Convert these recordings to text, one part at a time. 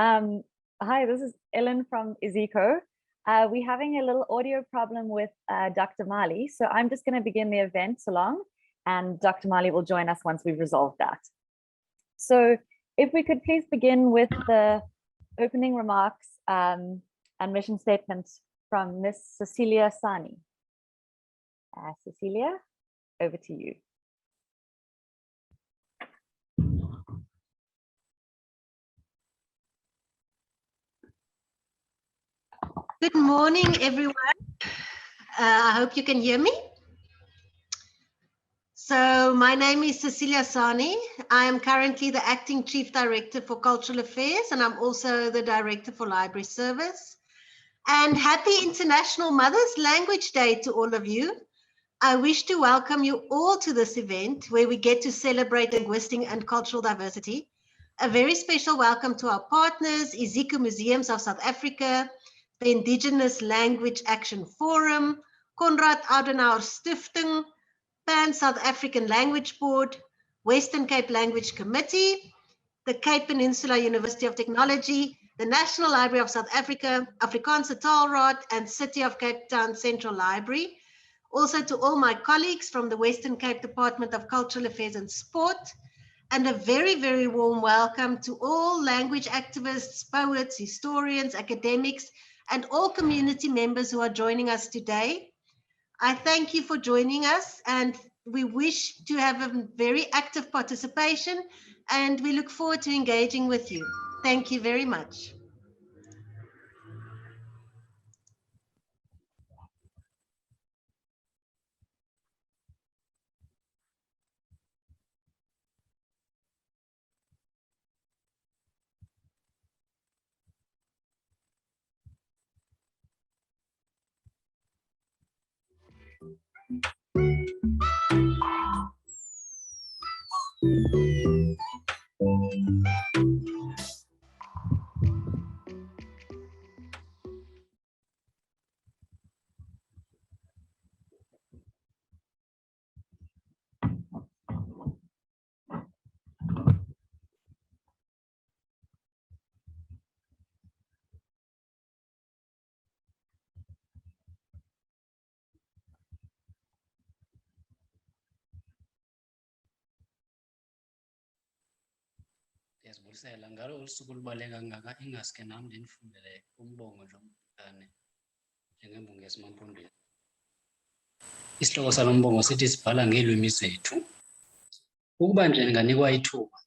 Hi, this is Ellen from Iziko. We're having a little audio problem with Dr. Mali, so I'm just going to begin the event along, and Dr. Mali will join us once we've resolved that. So if we could please begin with the opening remarks and mission statement from Ms. Cecilia Sani. Cecilia, over to you. Good morning, everyone. I hope you can hear me. So my name is Cecilia Sani. I am currently the Acting Chief Director for Cultural Affairs, and I'm also the Director for Library Service. And happy International Mother's Language Day to all of you. I wish to welcome you all to this event where we get to celebrate linguistic and cultural diversity. A very special welcome to our partners, Iziko Museums of South Africa, the Indigenous Language Action Forum, Konrad Adenauer Stiftung, Pan South African Language Board, Western Cape Language Committee, the Cape Peninsula University of Technology, the National Library of South Africa, Afrikaanse Taalraad, and City of Cape Town Central Library. Also to all my colleagues from the Western Cape Department of Cultural Affairs and Sport, and a very, very warm welcome to all language activists, poets, historians, academics, and all community members who are joining us today. I thank you for joining us, and we wish to have a very active participation, and we look forward to engaging with you. Thank you very much. Ndiyazibulisela ngalo usuku olubaluleke kangaka ingaske nam ndinifundele umbongo nje omfutshane njengembongo yasemampondweni. Isihloko salo mbongo sithi sibhala ngeelwimi zethu. Ukuba nje ndinganikwa ithuba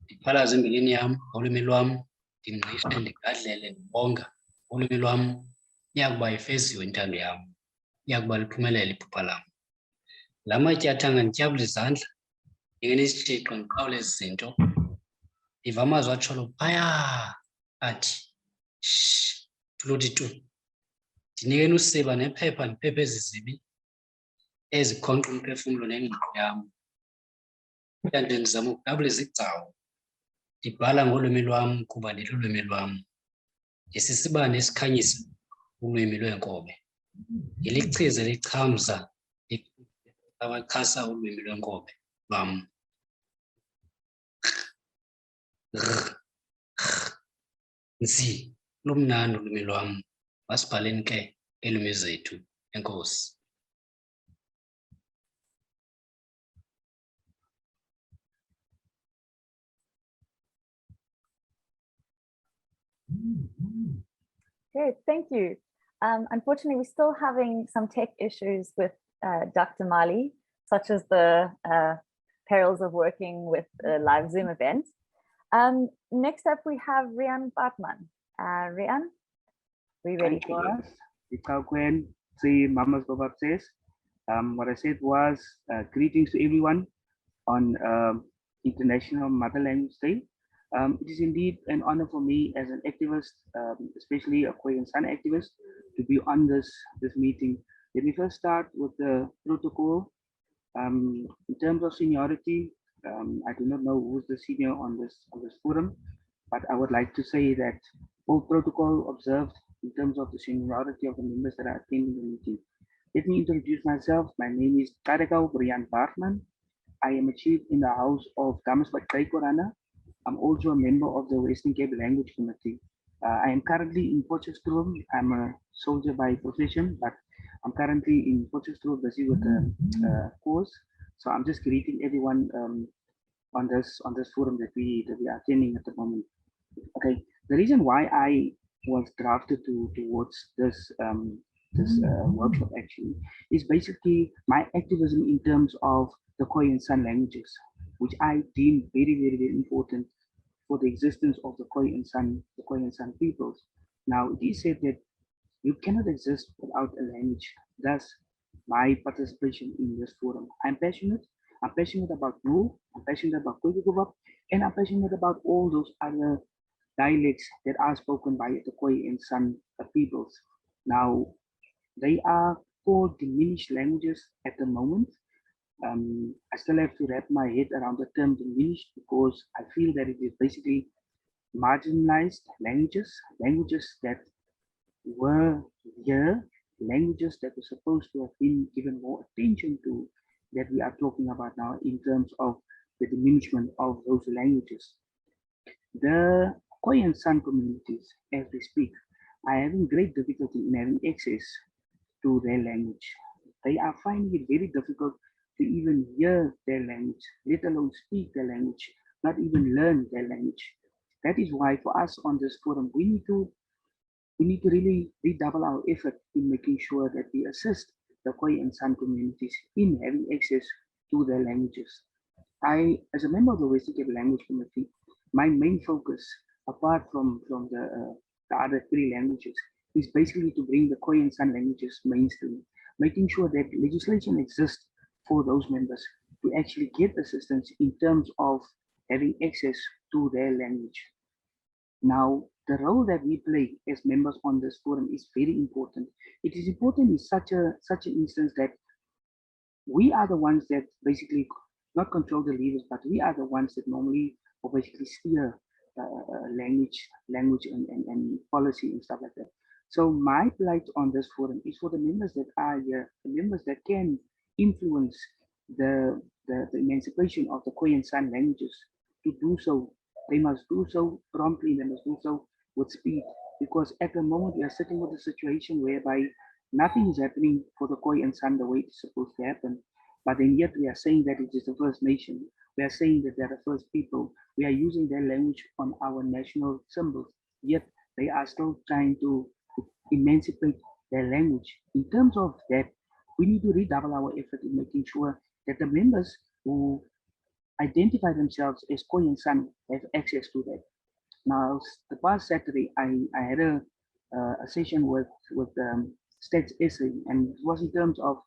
ndiphalaze imbilini yam ngolwimi lwam, ndingqishe ndigadlele ndibonga ngolwimi lwam, iyakuba ifeziwe intando yam, iyakuba liphumelele iphupha lam. La matyathanga ndityabula izandla ndingenisitshixo ndiqhawule ezi zinto. Ndiva amazwi atsholo phaya athi, shh, thuluthi tu. Ndinikeni usiba nephepha ndiphephe ezi zibi ezikhonkqa umphefumlo nengqiqo yam. Kanti ndizama ukudabula izigcawu. Ndibhala ngolwimi lwam kuba ndilulwimi lwam. Ndisisibane esikhanyisa ulwimi lweenkobe. Ngelichiza elichamza abachasa ulwimi lwenkobe lwam. Nzi lumnandi ulwimi lwam, masibhaleni ke ngeelwimi zethu. Enkosi. Okay, thank you. Unfortunately, we're still having some tech issues with Dr. Mali, such as the perils of working with a live Zoom event. Next up, we have Riaan Baartman. Riaan, we ready for us? What I said was greetings to everyone on International Mother Language Day. It is indeed an honor for me as an activist, especially a Khoekhoegowab San activist, to be on this meeting. Let me first start with the protocol. In terms of seniority, I do not know who's the senior on this forum, but I would like to say that all protocol observed in terms of the seniority of the members that are attending the meeting. Let me introduce myself. My name is Riaan Baartman. I am a chief in the house of Damasbat Korana, I'm also a member of the Western Cape Language Committee. I am currently in Potchefstroom. I'm a soldier by profession, but I'm currently in Potchefstroom busy with a course. So I'm just greeting everyone on this forum that we are attending at the moment. Okay, the reason why I was drafted towards this workshop actually is basically my activism in terms of the Khoi and San languages, which I deem very important for the existence of the Khoi and San peoples. Now it is said that you cannot exist without a language. Thus, my participation in this forum. I'm passionate. I'm passionate about Mu. I'm passionate about Khoekhoegowab, and I'm passionate about all those other dialects that are spoken by the Khoi and San peoples. Now, they are called diminished languages at the moment. I still have to wrap my head around the term diminished because I feel that it is basically marginalized languages, languages that were here, languages that were supposed to have been given more attention to, that we are talking about now in terms of the diminishment of those languages. The Khoi and San communities, as we speak, are having great difficulty in having access to their language. They are finding it very difficult to even hear their language, let alone speak their language, not even learn their language. That is why for us on this forum, we need to really redouble our effort in making sure that we assist the Khoi and San communities in having access to their languages. As a member of the Western Cape Language Committee, my main focus, apart from the other three languages, is basically to bring the Khoi and San languages mainstream, making sure that legislation exists for those members to actually get assistance in terms of having access to their language. Now, the role that we play as members on this forum is very important. It is important in such an instance that we are the ones that basically not control the levers, but we are the ones that normally or basically steer language and policy and stuff like that. So my plight on this forum is for the members that are here, the members that can influence the emancipation of the Khoi and San languages. To do so, they must do so promptly, they must do so with speed, because at the moment we are sitting with a situation whereby nothing is happening for the Khoi and San the way it's supposed to happen. But then yet we are saying that it is the First Nation. We are saying that they're the first people. We are using their language on our national symbols. Yet they are still trying to emancipate their language. In terms of that, we need to redouble our effort in making sure that the members who identify themselves as Khoi and San have access to that. Now, the past Saturday, I had a session with Stats SA, and it was in terms of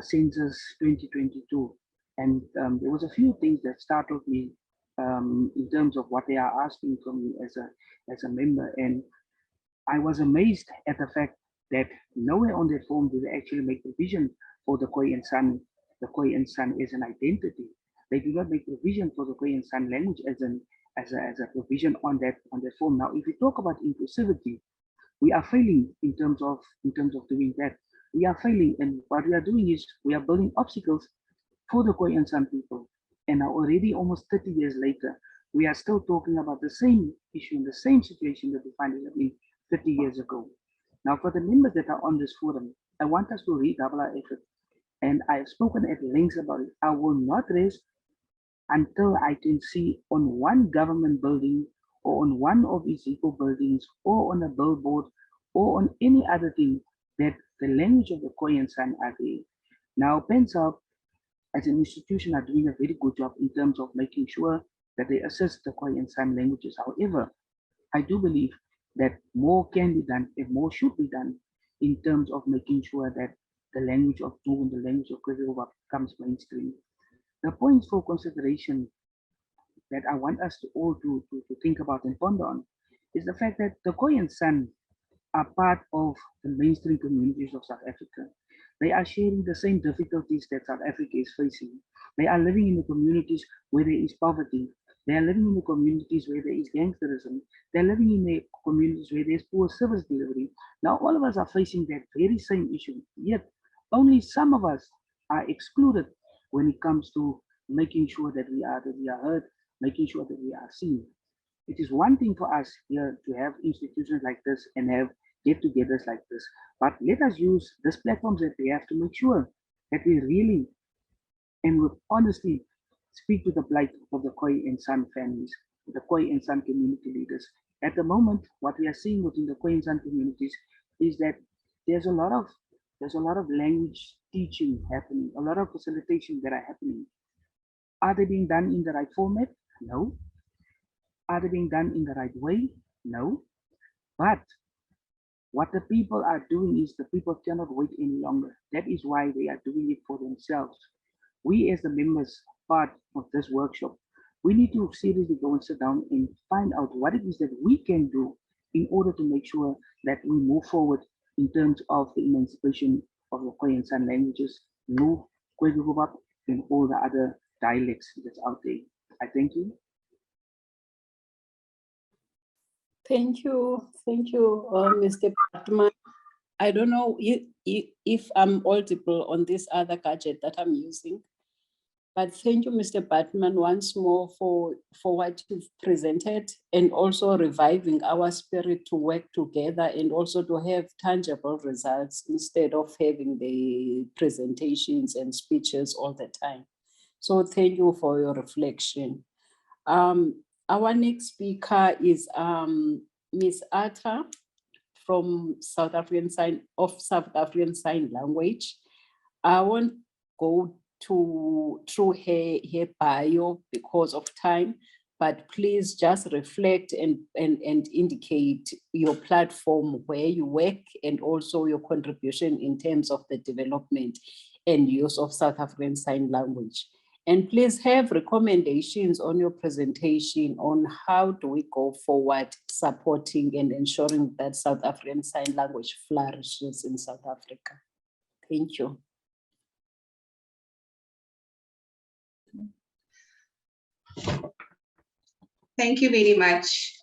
census 2022, and there was a few things that startled me in terms of what they are asking from me as a member, and I was amazed at the fact that nowhere on that form do they actually make provision for the Khoi and San. The Khoi and San is an identity. They do not make provision for the Khoi and San language as a provision on that form. Now, if we talk about inclusivity, we are failing in terms of doing that. We are failing, and what we are doing is we are building obstacles for the Khoi and San people. And now already almost 30 years later, we are still talking about the same issue and the same situation that we find happening 30 years ago. Now, for the members that are on this forum, I want us to redouble our effort. And I've spoken at length about it. I will not rest until I can see on one government building or on one of Iziko buildings or on a billboard or on any other thing that the language of the Khoi and San are there. Now, PENSAP as an institution are doing a very good job in terms of making sure that they assist the Khoi and San languages. However, I do believe that more can be done and more should be done in terms of making sure that the language of Tu and the language of Khoekhoegowab comes mainstream. The points for consideration that I want us to all to think about and ponder on is the fact that the Khoi and San are part of the mainstream communities of South Africa. They are sharing the same difficulties that South Africa is facing. They are living in the communities where there is poverty. They are living in the communities where there is gangsterism. They're living in the communities where there's poor service delivery. Now, all of us are facing that very same issue, yet only some of us are excluded when it comes to making sure that we are heard. making sure that we are seen. It is one thing for us here to have institutions like this and have get-togethers like this, but let us use these platforms that we have to make sure that we really and with honesty speak to the plight of the Khoi and San families, the Khoi and San community leaders. At the moment, what we are seeing within the Khoi and San communities is that there's a lot of language teaching happening, a lot of facilitation that are happening. Are they being done in the right format? No. Are they being done in the right way? No. But what the people are doing is the people cannot wait any longer. That is why they are doing it for themselves. We as the members part of this workshop, we need to seriously go and sit down and find out what it is that we can do in order to make sure that we move forward in terms of the emancipation of the Khoi and San languages, Khoekhoegowab, and all the other dialects that's out there. I thank you. Thank you, Mr. Baartman. I don't know if I'm audible on this other gadget that I'm using, but thank you, Mr. Baartman, once more for what you've presented and also reviving our spirit to work together and also to have tangible results instead of having the presentations and speeches all the time. So thank you for your reflection. Our next speaker is Ms. Atta from South African Sign Language. I won't go through her bio because of time, but please just reflect and indicate your platform where you work and also your contribution in terms of the development and use of South African Sign Language. And please have recommendations on your presentation on how do we go forward supporting and ensuring that South African Sign Language flourishes in South Africa. Thank you. Thank you very much.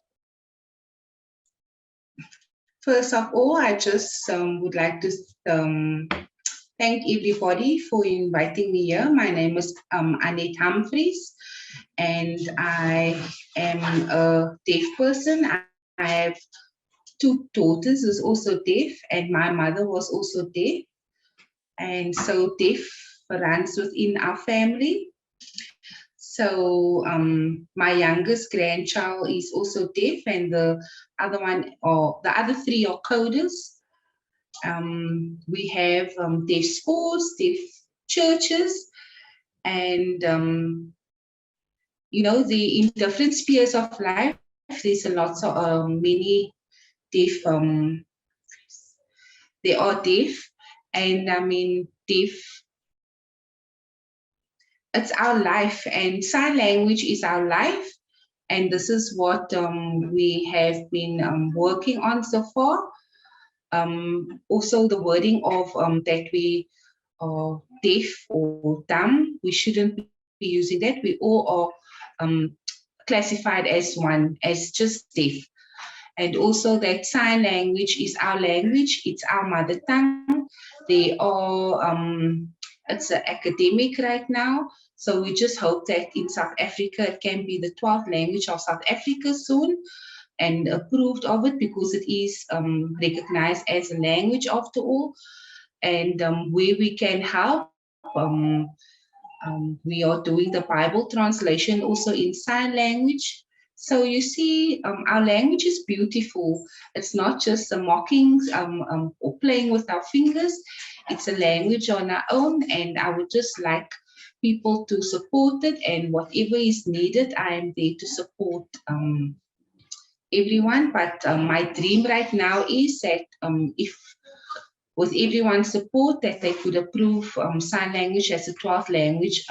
First of all, I just would like to thank everybody for inviting me here. My name is Atta Humphries, and I am a deaf person. I have two daughters who's also deaf, and my mother was also deaf. And so deaf runs within our family. So my youngest grandchild is also deaf, and the other three are coders. We have deaf schools, deaf churches, and you know, in different spheres of life, there's a lot of many deaf. They are deaf, and I mean deaf. It's our life, and sign language is our life, and this is what we have been working on so far. Also, the wording of that we are deaf or dumb, we shouldn't be using that. We all are classified as one, as just deaf. And also that sign language is our language, it's our mother tongue. They are, it's an academic right now. So we just hope that in South Africa, it can be the 12th language of South Africa soon, and approved of it because it is recognized as a language after all. And where we can help, we are doing the Bible translation also in sign language. So you see, our language is beautiful. It's not just a mocking or playing with our fingers. It's a language on our own, and I would just like people to support it, and whatever is needed, I am there to support everyone. But my dream right now is that if with everyone's support, that they could approve sign language as a 12th language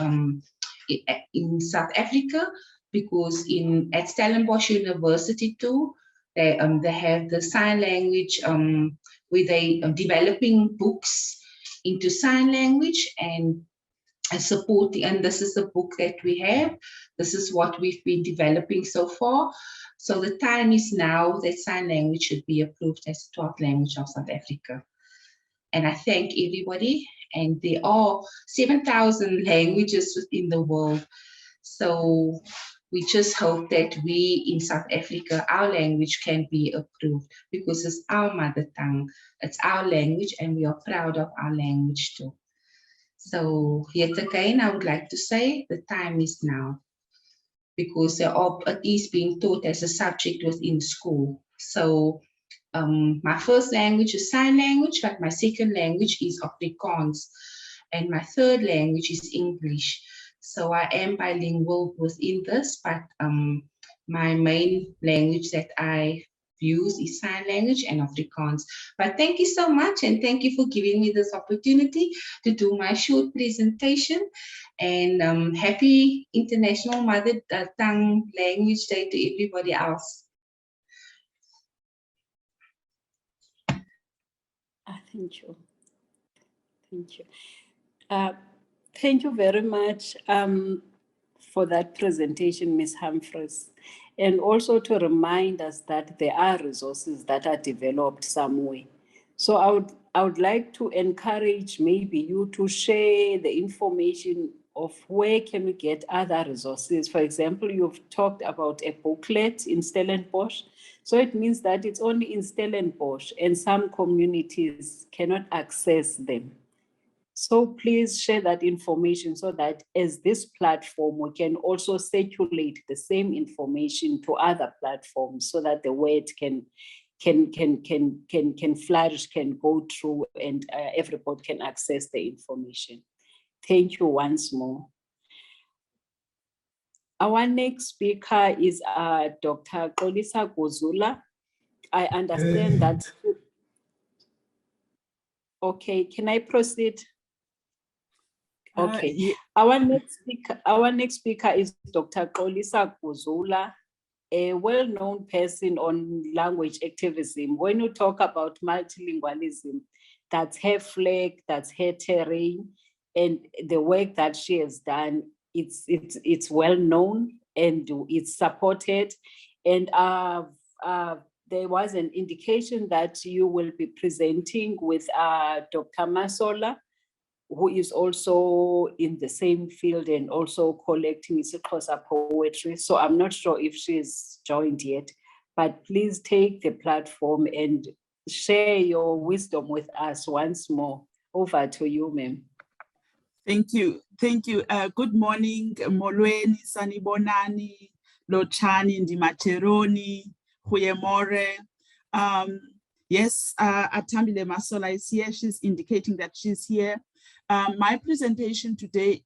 in South Africa, because at Stellenbosch University too, they have the sign language where they are developing books into sign language and support. And this is the book that we have. This is what we've been developing so far. So the time is now that sign language should be approved as the 12th language of South Africa. And I thank everybody. And there are 7,000 languages within the world. So we just hope that we in South Africa, our language can be approved because it's our mother tongue, it's our language, and we are proud of our language too. So yet again, I would like to say the time is now, because it is being taught as a subject within school. So my first language is sign language, but my second language is Afrikaans, and my third language is English. So I am bilingual within this, but my main language that I use is sign language and Afrikaans. But thank you so much, and thank you for giving me this opportunity to do my short presentation. And happy International Mother Tongue Language Day to everybody else. Thank you. Thank you. Thank you very much for that presentation, Ms. Humphries, and also to remind us that there are resources that are developed somewhere. So I would like to encourage maybe you to share the information of where can we get other resources. For example, you've talked about a booklet in Stellenbosch. So it means that it's only in Stellenbosch and some communities cannot access them. So please share that information so that as this platform, we can also circulate the same information to other platforms so that the word can flourish, can go through, and everybody can access the information. Thank you once more. Our next speaker is Dr. Xolisa Guzula. I understand that. Okay, can I proceed? Okay. Yeah. Our next speaker is Dr. Xolisa Guzula, a well-known person on language activism. When you talk about multilingualism, that's her flag, that's her terrain, and the work that she has done, it's well known and it's supported. And there was an indication that you will be presenting with Dr. Masoka, who is also in the same field and also collecting IsiXhosa poetry. So I'm not sure if she's joined yet, but please take the platform and share your wisdom with us once more. Over to you, ma'am. Thank you. Thank you. Good morning, Molweni, Sanibonani, Lochani, Ndimacheroni, Huyemore. Yes, Atambile Masola is here. She's indicating that she's here. In my presentation today,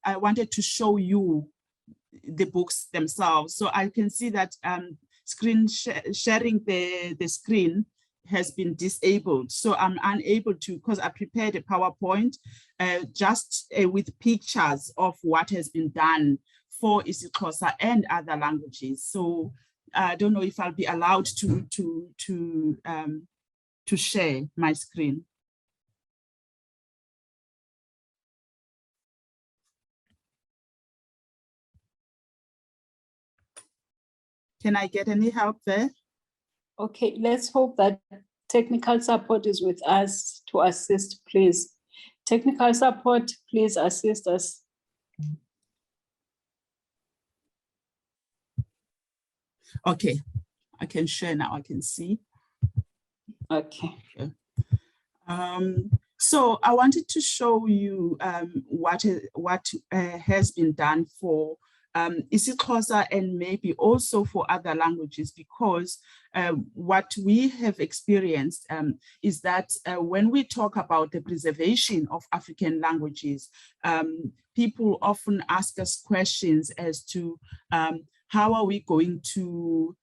I wanted to show you the books themselves. So I can see that sharing the screen has been disabled. So I'm unable to, because I prepared a PowerPoint just with pictures of what has been done for IsiXhosa and other languages. So I don't know if I'll be allowed to share my screen. Can I get any help there? Okay, let's hope that technical support is with us to assist, please. Technical support, please assist us. Okay, I can share now, I can see. Okay. So I wanted to show you what has been done for IsiXhosa and maybe also for other languages, because what we have experienced is that when we talk about the preservation of African languages, people often ask us questions as to how are we going to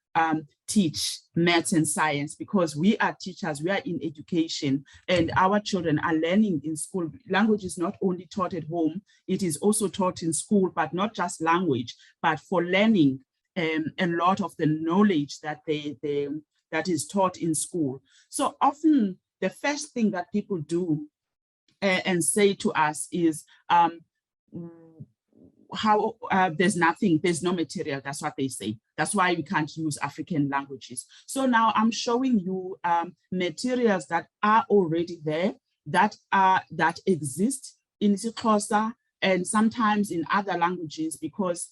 teach maths and science, because we are teachers, we are in education, and our children are learning in school. Language is not only taught at home, it is also taught in school, but not just language, but for learning a lot of the knowledge that that is taught in school. So often the first thing that people do and say to us is, there's no material. That's what they say. That's why we can't use African languages. So now I'm showing you materials that are already there, that exist in IsiXhosa and sometimes in other languages, because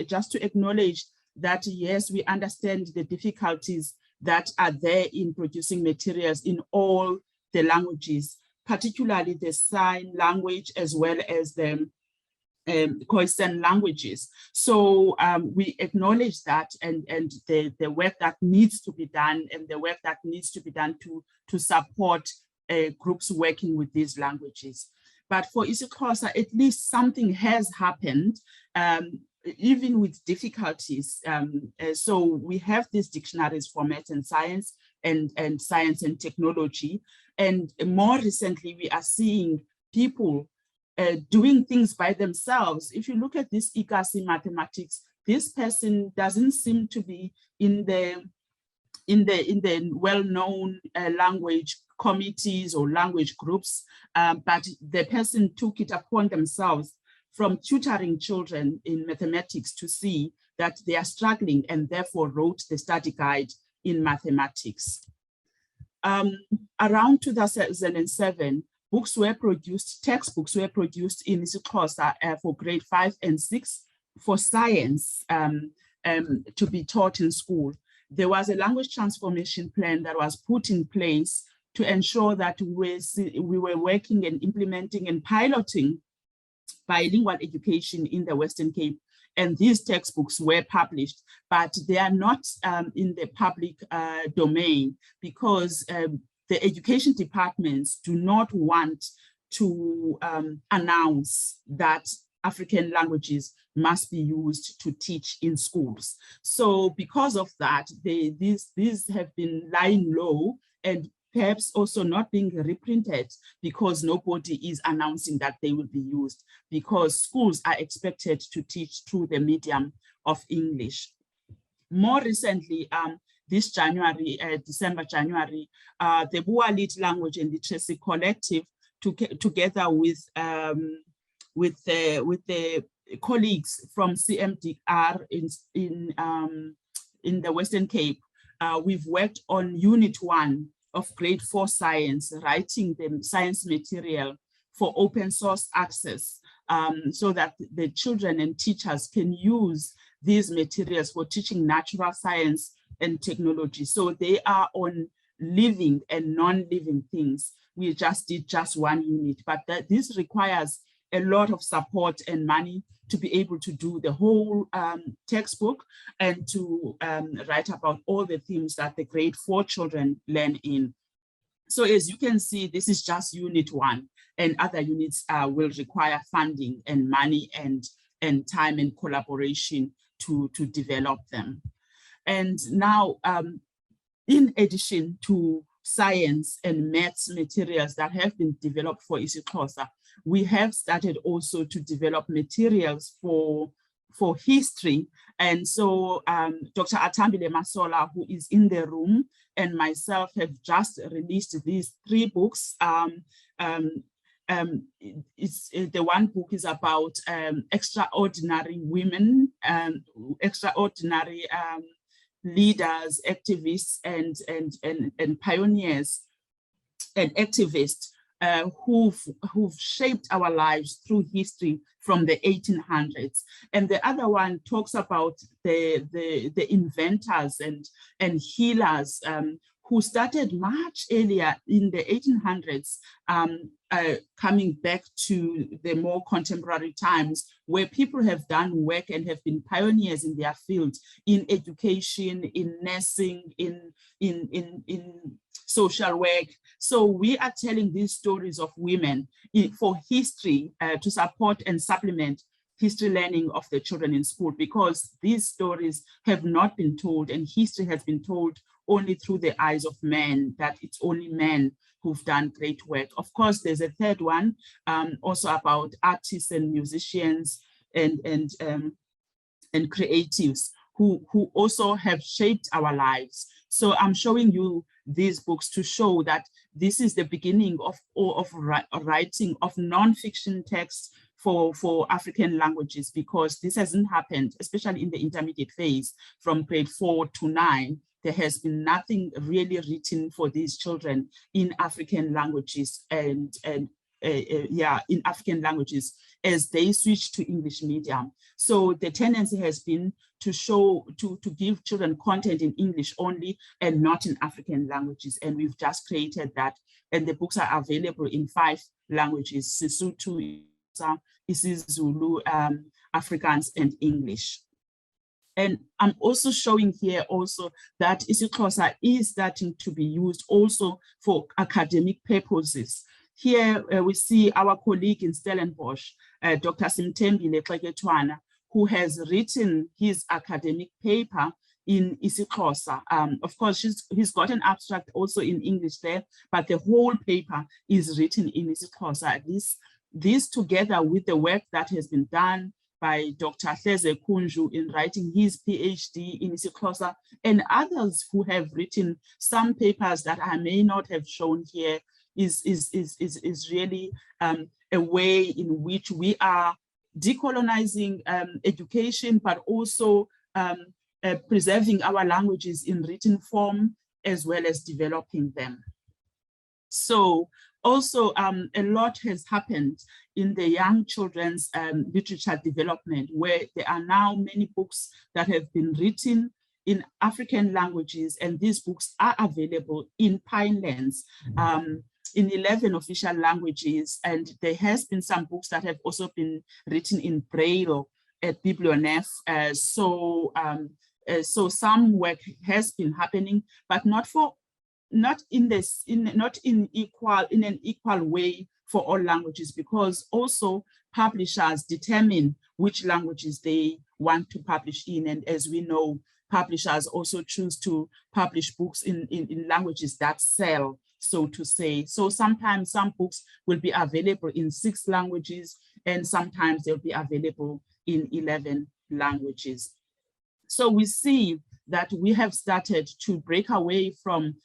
just to acknowledge that, yes, we understand the difficulties that are there in producing materials in all the languages, particularly the sign language as well as the Khoisan languages. So we acknowledge that and the work that needs to be done, and the work that needs to be done to support groups working with these languages. But for IsiXhosa, at least something has happened, even with difficulties. So we have these dictionaries for math and science and science and technology. And more recently, we are seeing people doing things by themselves. If you look at this ICASI mathematics, this person doesn't seem to be in the well-known language committees or language groups, but the person took it upon themselves from tutoring children in mathematics to see that they are struggling, and therefore wrote the study guide in mathematics. Around 2007, books were produced, textbooks were produced in IsiXhosa for grade 5 and 6 for science to be taught in school. There was a language transformation plan that was put in place to ensure that we were working and implementing and piloting bilingual education in the Western Cape. And these textbooks were published, but they are not in the public domain because the education departments do not want to announce that African languages must be used to teach in schools. So because of that, these have been lying low and perhaps also not being reprinted because nobody is announcing that they will be used, because schools are expected to teach through the medium of English. More recently, this January, December, January, the Bualit Language and Literacy Collective, together with the colleagues from CMDR in the Western Cape, we've worked on Unit 1 of grade 4 science, writing the science material for open source access, so that the children and teachers can use these materials for teaching natural science and technology. So they are on living and non-living things. We just did just one unit, but this requires a lot of support and money to be able to do the whole textbook and to write about all the themes that the grade 4 children learn in. So as you can see, this is just unit 1, and other units will require funding and money and time and collaboration to develop them. And now, in addition to science and maths materials that have been developed for IsiXhosa, we have started also to develop materials for history. And so Dr. Atambile Masola, who is in the room, and myself have just released these 3 books. The one book is about extraordinary women, extraordinary leaders, activists, and pioneers and activists who've shaped our lives through history from the 1800s. And the other one talks about the inventors and healers who started much earlier in the 1800s, coming back to the more contemporary times where people have done work and have been pioneers in their field, in education, in nursing, in social work. So we are telling these stories of women for history to support and supplement history learning of the children in school, because these stories have not been told, and history has been told only through the eyes of men, that it's only men who've done great work. Of course, there's a third one also about artists and musicians and creatives who also have shaped our lives. So I'm showing you these books to show that this is the beginning of writing of non-fiction texts for African languages, because this hasn't happened, especially in the intermediate phase from grade 4 to 9. There has been nothing really written for these children in African languages, and in African languages as they switch to English medium. So the tendency has been to give children content in English only and not in African languages. And we've just created that. And the books are available in 5 languages: Sesotho, isiZulu, Afrikaans, and English. And I'm also showing here also that IsiXhosa is starting to be used also for academic purposes. Here we see our colleague in Stellenbosch, Dr. Simthembile Xolisa, who has written his academic paper in IsiXhosa. Of course, he's got an abstract also in English there, but the whole paper is written in IsiXhosa. This together with the work that has been done by Dr. Hleze Kunju in writing his PhD in IsiXhosa, and others who have written some papers that I may not have shown here, is really a way in which we are decolonizing education, but also preserving our languages in written form, as well as developing them. So also a lot has happened in the young children's literature development, where there are now many books that have been written in African languages, and these books are available in Pinelands in 11 official languages. And there has been some books that have also been written in Braille at Biblionef. So some work has been happening, but not in an equal way for all languages, because also publishers determine which languages they want to publish in. And as we know, publishers also choose to publish books in languages that sell, so to say. So sometimes some books will be available in 6 languages, and sometimes they'll be available in 11 languages. So we see that we have started to break away from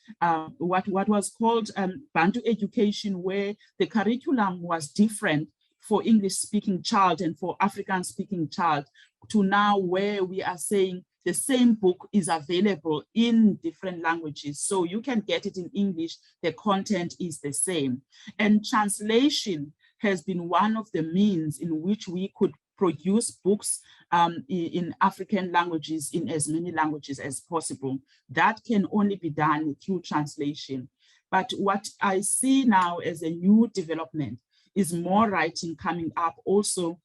what was called Bantu education, where the curriculum was different for English-speaking child and for African-speaking child, to now where we are saying the same book is available in different languages. So you can get it in English, the content is the same. And translation has been one of the means in which we could produce books in African languages, in as many languages as possible. That can only be done through translation. But what I see now as a new development is more writing coming up also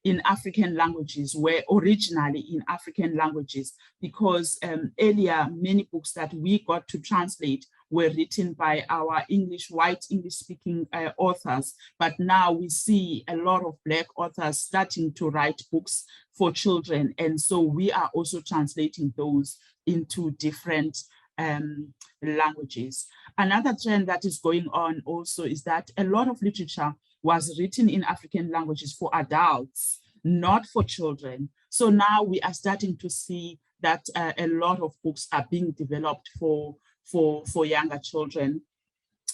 in African languages, where originally in African languages, because earlier many books that we got to translate were written by our white English-speaking authors, but now we see a lot of Black authors starting to write books for children, and so we are also translating those into different languages. Another trend that is going on also is that a lot of literature was written in African languages for adults, not for children. So now we are starting to see that a lot of books are being developed for younger children.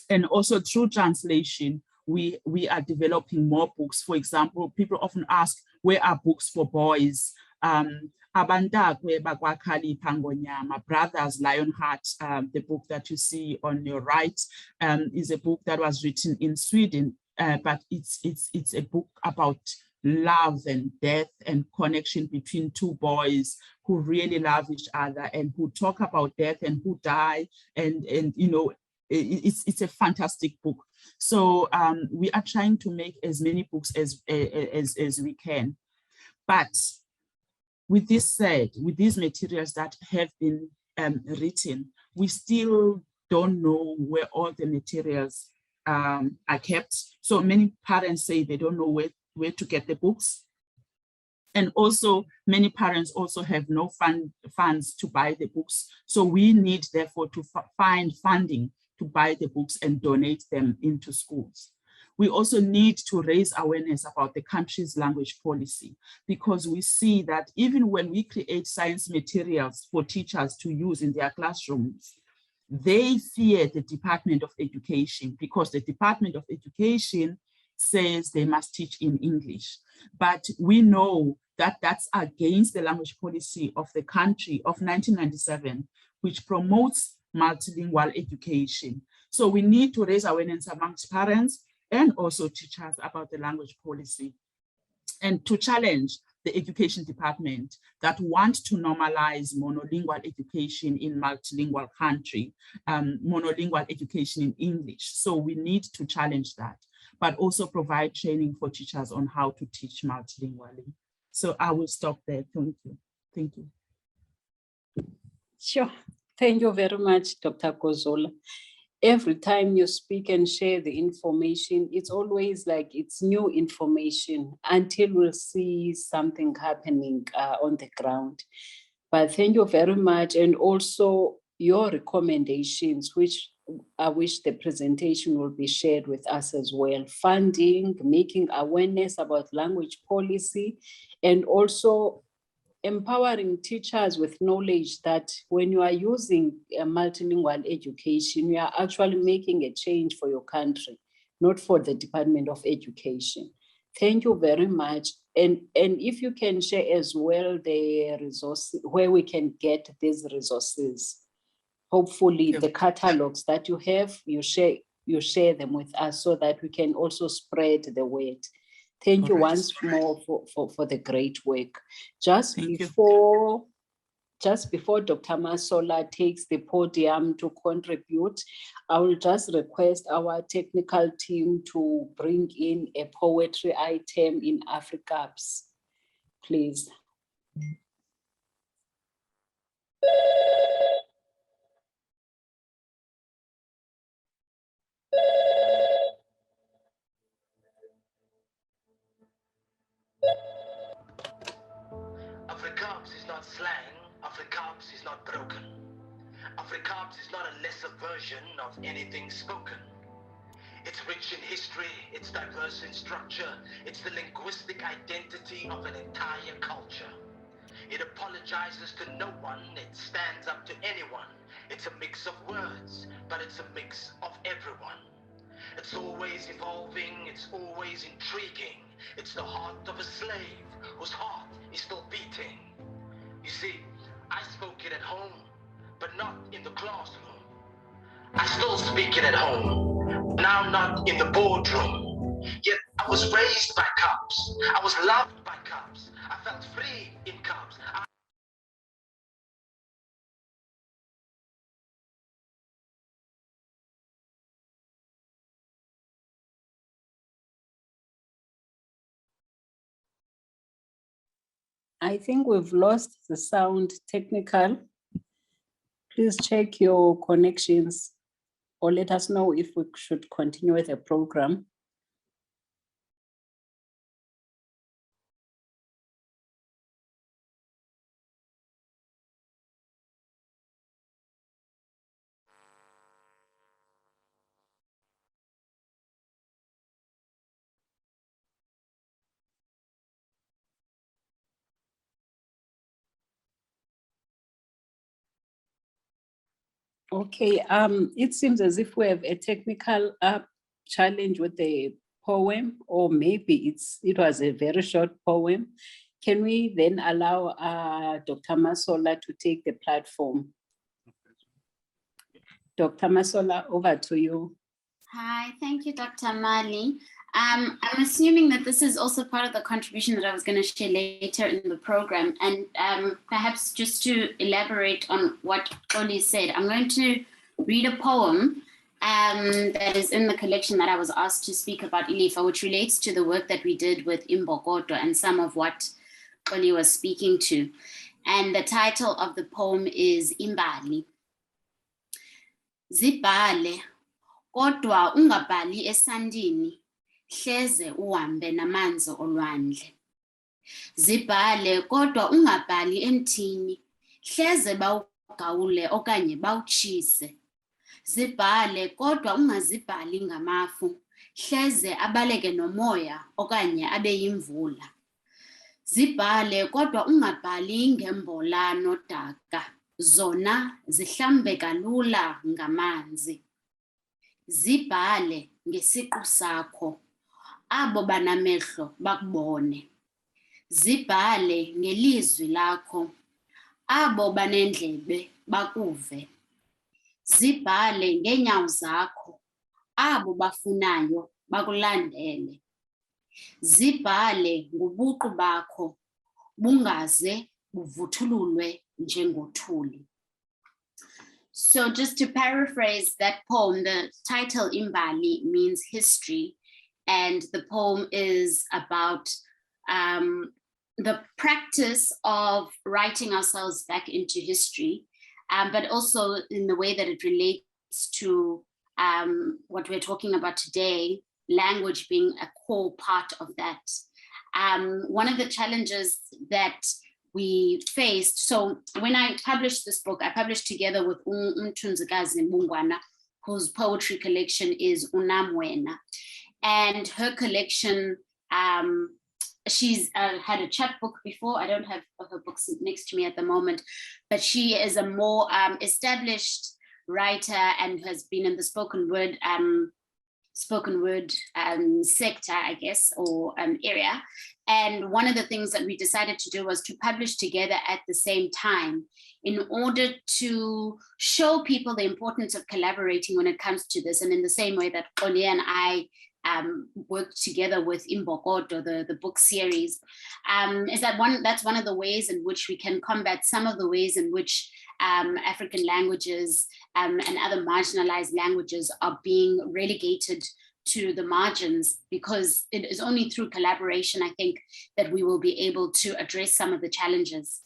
And also through translation, we are developing more books. For example, people often ask, where are books for boys? Abantakwe Bakwakhali Pangonyama, Brothers Lionheart, the book that you see on your right, is a book that was written in Sweden, but it's a book about love and death and connection between 2 boys who really love each other and who talk about death and who die, and you know, it's a fantastic book. So we are trying to make as many books as we can. But with this said, with these materials that have been written, we still don't know where all the materials are kept. So many parents say they don't know where to get the books. And also many parents also have no funds to buy the books. So we need therefore to find funding to buy the books and donate them into schools. We also need to raise awareness about the country's language policy, because we see that even when we create science materials for teachers to use in their classrooms, they fear the Department of Education, because the Department of Education says they must teach in English. But we know that that's against the language policy of the country of 1997, which promotes multilingual education. So we need to raise awareness amongst parents and also teachers about the language policy, and to challenge the education department that want to normalize monolingual education in multilingual country, monolingual education in English. So we need to challenge that, but also provide training for teachers on how to teach multilingually. So I will stop there. Thank you. Thank you. Sure. Thank you very much, Dr. Guzula. Every time you speak and share the information, it's always like it's new information until we'll see something happening on the ground. But thank you very much. And also your recommendations, which I wish the presentation will be shared with us as well. Funding, making awareness about language policy, and also empowering teachers with knowledge that when you are using a multilingual education, you are actually making a change for your country, not for the Department of Education. Thank you very much. And if you can share as well the resources, where we can get these resources, hopefully the catalogs that you have, you share them with us so that we can also spread the word. Thank you once more for the great work. Just before Dr. Masoka takes the podium to contribute, I will just request our technical team to bring in a poetry item in Afrikaans, please. Afrikaans is not slang, Afrikaans is not broken. Afrikaans is not a lesser version of anything spoken. It's rich in history, it's diverse in structure, it's the linguistic identity of an entire culture. It apologizes to no one, it stands up to anyone. It's a mix of words, but it's a mix of everyone. It's always evolving, it's always intriguing. It's the heart of a slave whose heart is still beating. You see, I spoke it at home, but not in the classroom. I still speak it at home, now not in the boardroom. Yet I was raised by Cubs. I was loved by Cubs. I felt free in Cubs. I think we've lost the sound technical. Please check your connections or let us know if we should continue with the program. Okay, it seems as if we have a technical challenge with the poem, or maybe it was a very short poem. Can we then allow Dr. Masoka to take the platform? Dr. Masoka, over to you. Hi, thank you, Dr. Mali. I'm assuming that this is also part of the contribution that I was going to share later in the program. And perhaps just to elaborate on what Oli said, I'm going to read a poem that is in the collection that I was asked to speak about Ilifa, which relates to the work that we did with Imbokodo and some of what Oli was speaking to. And the title of the poem is Imbali. Zibhale, kodwa ungabhali esandini. Hleze uhambe namanzi olwandle. Zibhale kodwa ungabhali emthini. Hleze bawugawule okanye bawutshise. Zibhale kodwa ungazibhali ngamafu. Hleze abaleke nomoya okanye abe yimvula. Zibhale kodwa ungabhali ngembola nodaka. Zona zihlambe kalula ngamanzi. Zibhale ngesiqu sakho. Abo banamehlo bakubone. Zibhale ngelizwi lakho. Abo banendlebe bakuve. zibhale ngeenyawo zakho abo bafunayo bakulandele. Zibhale ngobuqu bakho bungaze buvuthululwe njengothuli. So just to paraphrase that poem, the title Imbali means history, and the poem is about the practice of writing ourselves back into history, but also in the way that it relates to what we're talking about today, language being a core part of that. One of the challenges that we faced, so when I published this book, I published together with Mthunzikazi Mbungwana, whose poetry collection is Unamwena. And her collection, she's had a chapbook before. I don't have her books next to me at the moment, but she is a more established writer and has been in the spoken word sector, I guess, or area. And one of the things that we decided to do was to publish together at the same time in order to show people the importance of collaborating when it comes to this. And in the same way that Oli and I worked together with Imbokodo, the book series, is that that's one of the ways in which we can combat some of the ways in which African languages and other marginalized languages are being relegated to the margins, because it is only through collaboration, I think, that we will be able to address some of the challenges.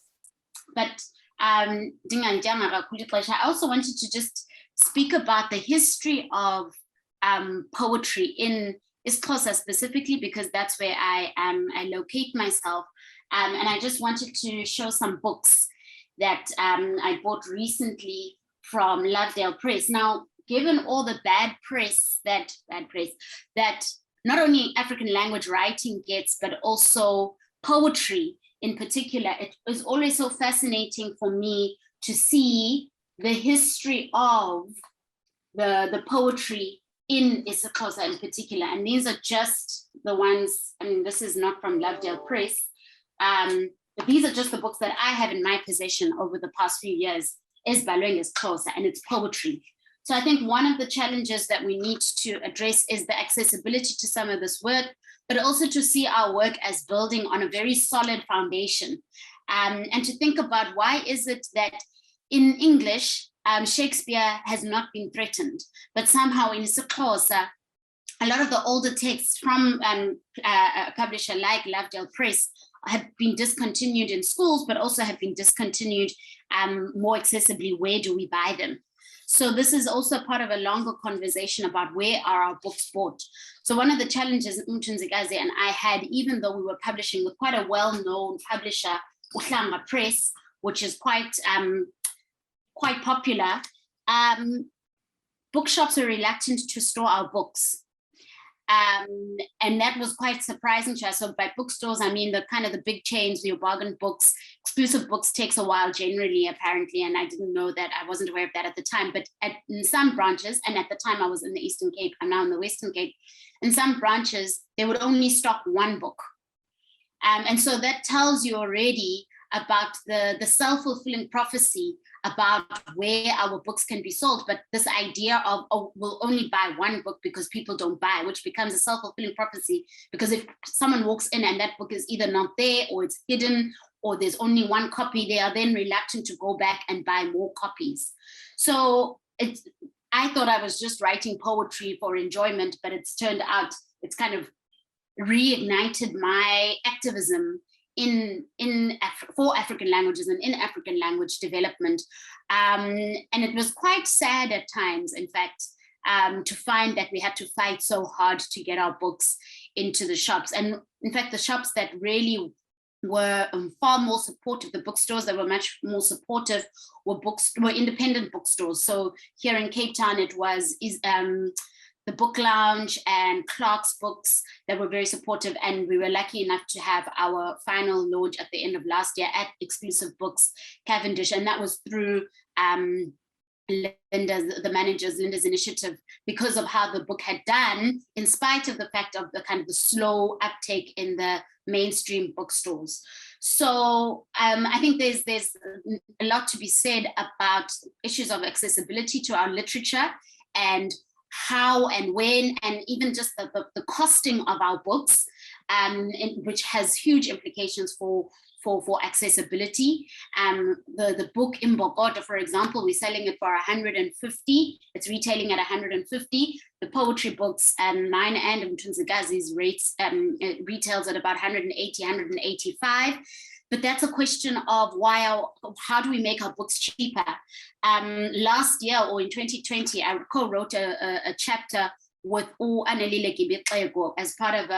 But I also wanted to just speak about the history of poetry in IsiXhosa specifically, because that's where I locate myself. And I just wanted to show some books that I bought recently from Lovedale Press. Now, given all the bad press that not only African language writing gets, but also poetry in particular, it was always so fascinating for me to see the history of the poetry in IsiXhosa in particular. And these are just the ones, I mean, this is not from Lovedale Press, but these are just the books that I have in my possession over the past few years, is Balweng IsiXhosa, and it's poetry. So I think one of the challenges that we need to address is the accessibility to some of this work, but also to see our work as building on a very solid foundation. And to think about why is it that in English, Shakespeare has not been threatened, but somehow in IsiXhosa, a lot of the older texts from a publisher like Lovedale Press have been discontinued in schools, but also have been discontinued more accessibly. Where do we buy them? So this is also part of a longer conversation about where are our books bought. So one of the challenges Mthunzikazi and I had, even though we were publishing with quite a well-known publisher, Uhlanga Press, which is quite popular, bookshops are reluctant to store our books. And that was quite surprising to us. So by bookstores, I mean the kind of the big chains, your bargain books. Exclusive books takes a while generally, apparently, and I didn't know that. I wasn't aware of that at the time. But in some branches, and at the time I was in the Eastern Cape, I'm now in the Western Cape, in some branches, they would only stock one book. And so that tells you already about the self-fulfilling prophecy about where our books can be sold, but this idea of, oh, we'll only buy one book because people don't buy, which becomes a self-fulfilling prophecy, because if someone walks in and that book is either not there or it's hidden or there's only one copy, they are then reluctant to go back and buy more copies. So I thought I was just writing poetry for enjoyment, but it's turned out it's kind of reignited my activism for African languages and in African language development. And it was quite sad at times, in fact, to find that we had to fight so hard to get our books into the shops. And in fact, the shops that really were far more supportive, the bookstores that were much more supportive were independent bookstores. So here in Cape Town, it was the Book Lounge and Clark's Books that were very supportive. And we were lucky enough to have our final launch at the end of last year at Exclusive Books Cavendish. And that was through Linda's initiative, because of how the book had done, in spite of the fact of the kind of the slow uptake in the mainstream bookstores. So I think there's a lot to be said about issues of accessibility to our literature, and how and when, and even just the costing of our books, which has huge implications for accessibility. The book in Bogota, for example, we're selling it for 150. It's retailing at 150. The poetry books, mine and Mtunzikazi's rates, retails at about 180, 185. But that's a question of how do we make our books cheaper? Last year, or in 2020, I co-wrote a chapter with Annelile Gibixego as part of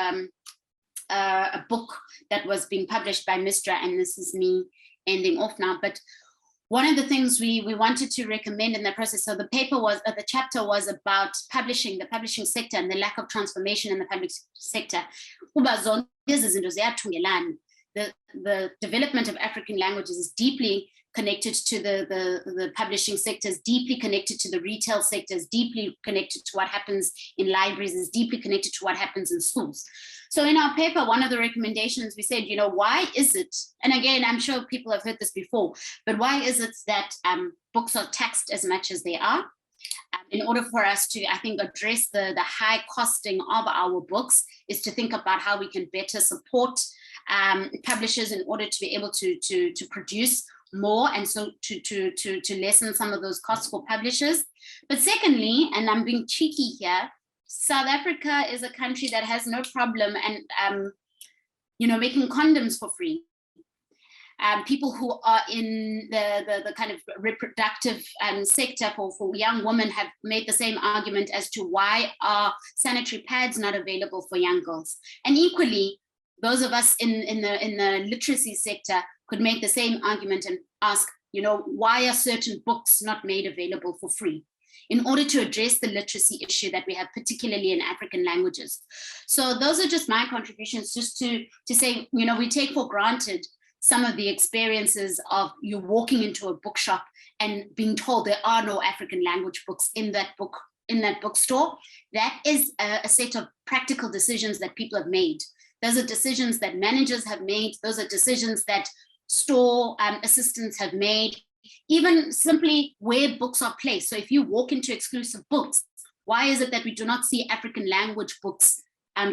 a book that was being published by Mistra, and this is me ending off now. But one of the things we wanted to recommend in the process, so the chapter was about publishing, the publishing sector, and the lack of transformation in the public sector. The development of African languages is deeply connected to the publishing sector, is deeply connected to the retail sector, is deeply connected to what happens in libraries, is deeply connected to what happens in schools. So in our paper, one of the recommendations, we said, why is it, and again, I'm sure people have heard this before, but why is it that books are taxed as much as they are? In order for us to, I think, address the high costing of our books, is to think about how we can better support publishers in order to be able to produce more, and so to lessen some of those costs for publishers. But secondly, and I'm being cheeky here, South Africa is a country that has no problem and making condoms for free. People who are in the kind of reproductive sector for young women have made the same argument as to why are sanitary pads not available for young girls. And equally, those of us in the literacy sector could make the same argument and ask, why are certain books not made available for free, in order to address the literacy issue that we have, particularly in African languages. So those are just my contributions, just to say, we take for granted some of the experiences of you walking into a bookshop and being told there are no African language books in that bookstore. That is a set of practical decisions that people have made. Those are decisions that managers have made. Those are decisions that store assistants have made. Even simply where books are placed. So if you walk into exclusive books, why is it that we do not see African language books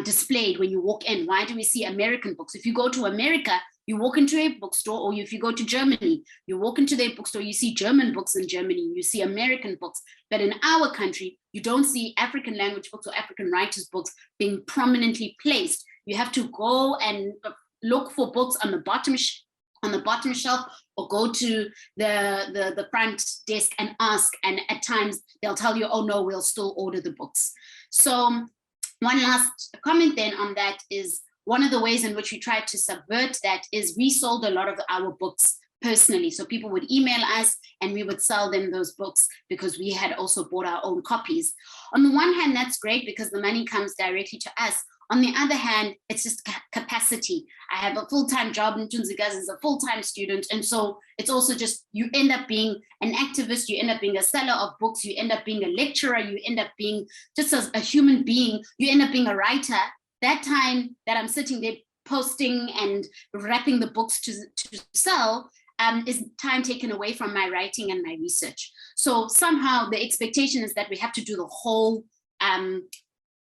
displayed when you walk in? Why do we see American books? If you go to America, you walk into a bookstore, or if you go to Germany, you walk into their bookstore, you see German books in Germany, you see American books. But in our country, you don't see African language books or African writers' books being prominently placed. You have to go and look for books on the bottom shelf, or go to the front desk and ask, and at times they'll tell you, oh no, we'll still order the books. So one last comment then on that is, one of the ways in which we tried to subvert that is we sold a lot of our books personally. So people would email us and we would sell them those books because we had also bought our own copies. On the one hand, that's great because the money comes directly to us. On the other hand, it's just capacity. I have a full-time job, and Tunzikazi is a full-time student. And so it's also just, you end up being an activist, you end up being a seller of books, you end up being a lecturer, you end up being just as a human being, you end up being a writer. That time that I'm sitting there posting and wrapping the books to sell is time taken away from my writing and my research. So somehow the expectation is that we have to do the whole,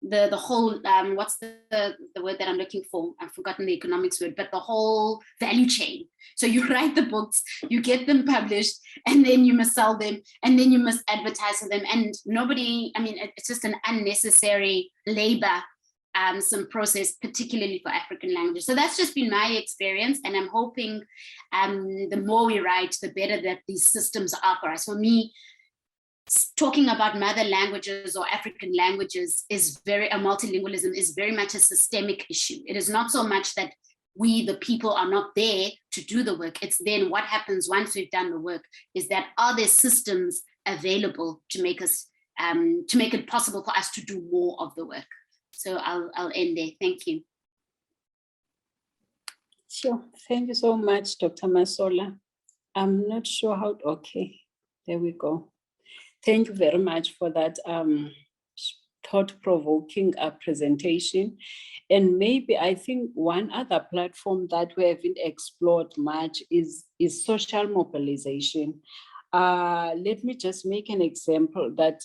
what's the word that I'm looking for? I've forgotten the economics word, but the whole value chain. So you write the books, you get them published, and then you must sell them, and then you must advertise for them. And nobody, it's just an unnecessary labor, some process, particularly for African languages. So that's just been my experience, and I'm hoping the more we write, the better that these systems are for us. For me, talking about mother languages or African languages multilingualism is very much a systemic issue. It is not so much that we, the people, are not there to do the work. It's then what happens once we've done the work, is that are there systems available to make us, to make it possible for us to do more of the work. So I'll end there. Thank you. Sure. Thank you so much, Dr. Masoka. I'm not sure how, okay, there we go. Thank you very much for that thought-provoking presentation. And maybe I think one other platform that we haven't explored much is social mobilization. Let me just make an example that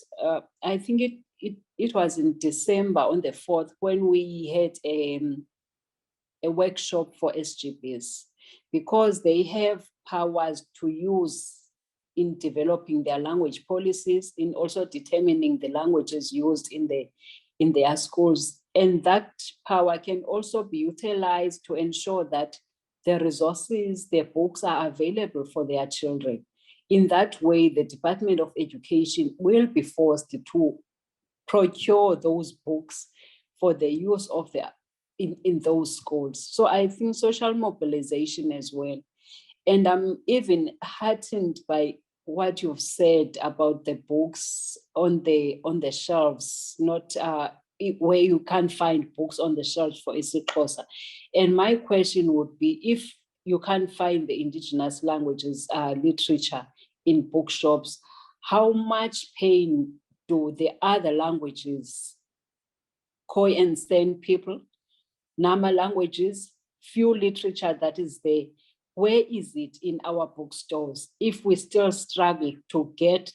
I think it was in December on the 4th when we had a workshop for SGBs, because they have powers to use in developing their language policies, in also determining the languages used in their schools. And that power can also be utilized to ensure that the resources, their books are available for their children. In that way, the Department of Education will be forced to procure those books for the use of in those schools. So I think social mobilization as well. And I'm even heartened by what you've said about the books on the shelves, not where you can't find books on the shelves for IsiXhosa. And my question would be, if you can't find the indigenous languages literature in bookshops, how much pain do the other languages, Khoi and San people, Nama languages, few literature that is there? Where is it in our bookstores if we still struggle to get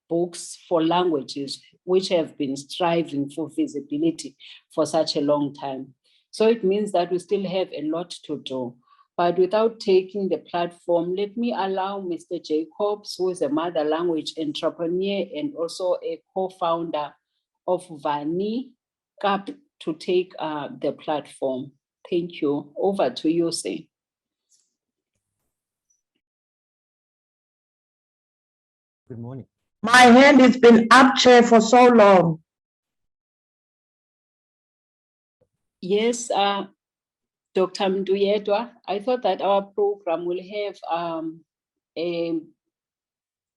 books for languages which have been striving for visibility for such a long time? So it means that we still have a lot to do. But without taking the platform, let me allow Mr. Jacobs, who is a mother language entrepreneur and also a co-founder of Vani Cap, to take the platform. Thank you. Over to you, Sir. Good morning. My hand has been up, Chair, for so long. Yes, Dr. Mduyedwa, I thought that our program will have a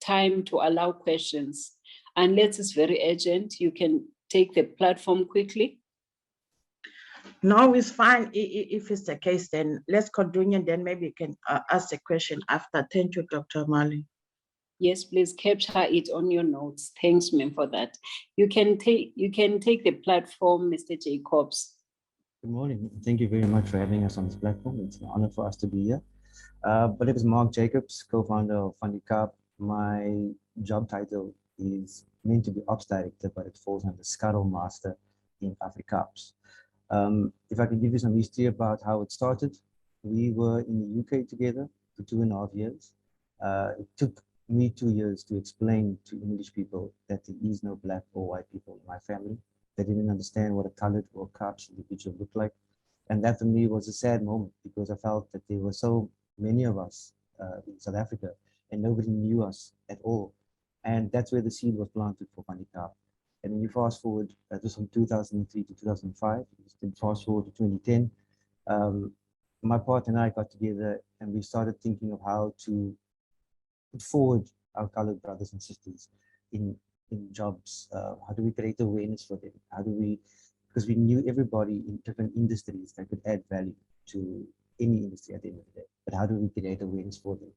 time to allow questions. Unless it's very urgent, you can take the platform quickly. No, it's fine. If it's the case, then let's continue, and then maybe you can ask the question after. Thank you, Dr. Mali. Yes, please capture it on your notes. Thanks, ma'am, for that. You can take the platform, Mr. Jacobs. Good morning. Thank you very much for having us on this platform. It's an honor for us to be here. My name is Marc Jacobs, co-founder of Vani Cap. My job title is meant to be Ops Director, but it falls under Scuttle Master in Afrikaans. If I can give you some history about how it started, we were in the UK together for 2.5 years. It took me 2 years to explain to English people that there is no black or white people in my family. They didn't understand what a colored or Kaapse individual looked like. And that for me was a sad moment, because I felt that there were so many of us in South Africa and nobody knew us at all. And that's where the seed was planted for Vani Cap. And when you fast forward, that was from 2003 to 2005, then fast forward to 2010, my partner and I got together and we started thinking of how to put forward our colored brothers and sisters in jobs. How do we create awareness for them? How do we, because we knew everybody in different industries that could add value to any industry at the end of the day, but how do we create awareness for them?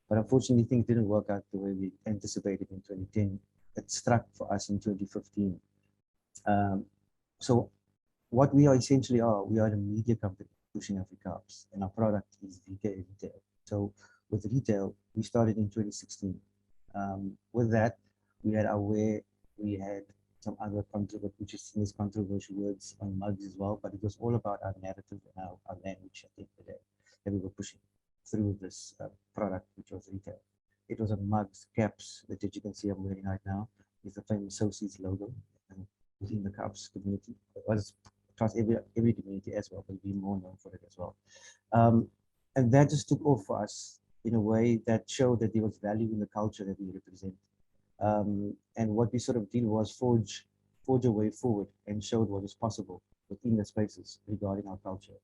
But unfortunately, things didn't work out the way we anticipated in 2010. It struck for us in 2015. So what we are essentially we are a media company pushing Afrikaans, and our product is VK retail. So with retail, we started in 2016. With that, we had some other controversial words on mugs as well, but it was all about our narrative and our language at the end of the day that we were pushing through this product, which was retail. It was a mugs, caps that you can see I'm wearing right now. It's the famous Socies logo within the Kaapse community. It was across every community as well, but we're more known for it as well. And that just took off for us in a way that showed that there was value in the culture that we represent. And what we sort of did was forge a way forward and showed what is possible within the spaces regarding our culture.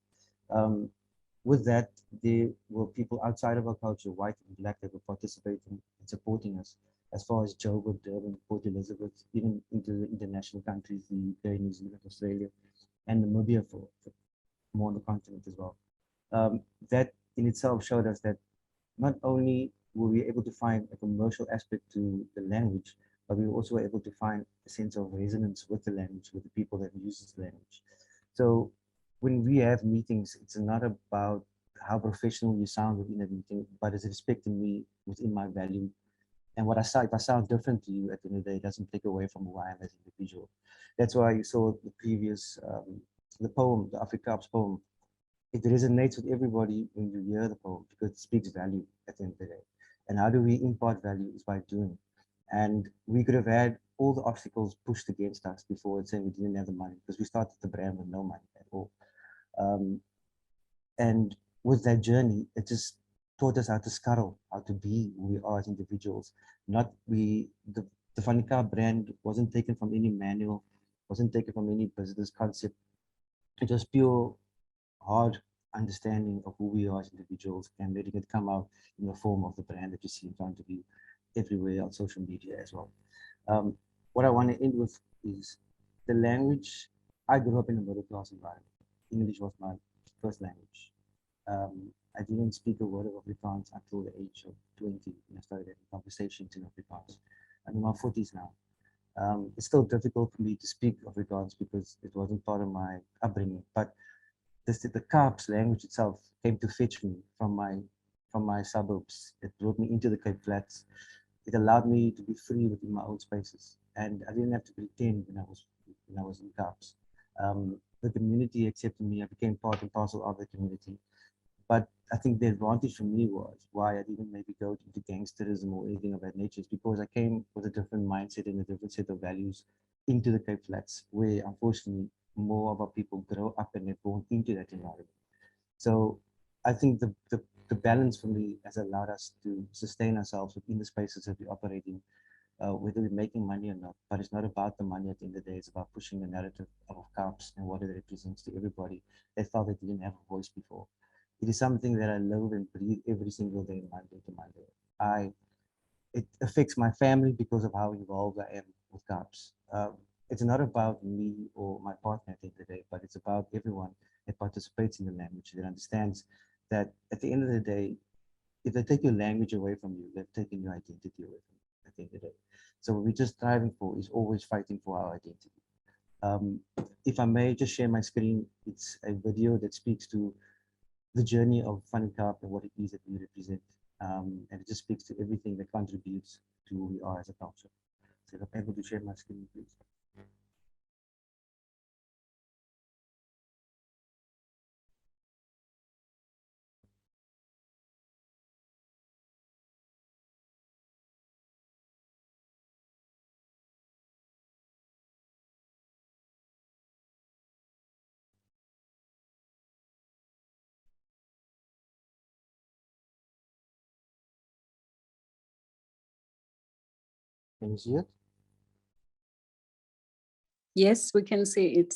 With that, there were people outside of our culture, white and black, that were participating and supporting us as far as Joburg, Durban, Port Elizabeth, even into the international countries, the UK, New Zealand, Australia, and Namibia for more on the continent as well. That in itself showed us that not only were we able to find a commercial aspect to the language, but we were also able to find a sense of resonance with the language, with the people that uses the language. So when we have meetings, it's not about how professional you sound within a meeting, but it's respecting me within my value. And what I say, if I sound different to you at the end of the day, it doesn't take away from who I am as an individual. That's why you saw the previous, the poem, the Afrikaans poem. It resonates with everybody when you hear the poem because it speaks value at the end of the day. And how do we impart value is by doing. And we could have had all the obstacles pushed against us before and saying we didn't have the money because we started the brand with no money at all. And with that journey, it just taught us how to scuttle, how to be who we are as individuals. Not the Fanika brand wasn't taken from any manual, wasn't taken from any business concept. It was pure hard understanding of who we are as individuals and letting it come out in the form of the brand that you see in front of you everywhere on social media as well. What I want to end with is the language. I grew up in a middle class environment. English was my first language. I didn't speak a word of Afrikaans until the age of 20 when I started having conversations in Afrikaans. I'm in my 40s now. It's still difficult for me to speak Afrikaans because it wasn't part of my upbringing, but the Cape's language itself came to fetch me from my suburbs. It brought me into the Cape Flats. It allowed me to be free within my own spaces, and I didn't have to pretend when I was in Cape's. The community accepted me. I became part and parcel of the community. But I think the advantage for me was why I didn't maybe go into gangsterism or anything of that nature is because I came with a different mindset and a different set of values into the Cape Flats, where unfortunately more of our people grow up and they're born into that environment. So I think the balance for me has allowed us to sustain ourselves within the spaces that we operate in, whether we're making money or not. But it's not about the money at the end of the day. It's about pushing the narrative of Caps and what it represents to everybody that felt they didn't have a voice before. It is something that I live and breathe every single day, Monday to Monday. It affects my family because of how involved I am with Caps. It's not about me or my partner at the end of the day, but it's about everyone that participates in the language, that understands that at the end of the day, if they take your language away from you, they've taken your identity away from you at the end of the day. So what we're just striving for is always fighting for our identity. If I may just share my screen, it's a video that speaks to the journey of Fanika and what it is that we represent. And it just speaks to everything that contributes to who we are as a culture. So if I'm able to share my screen, please. Can you see it? Yes, we can see it.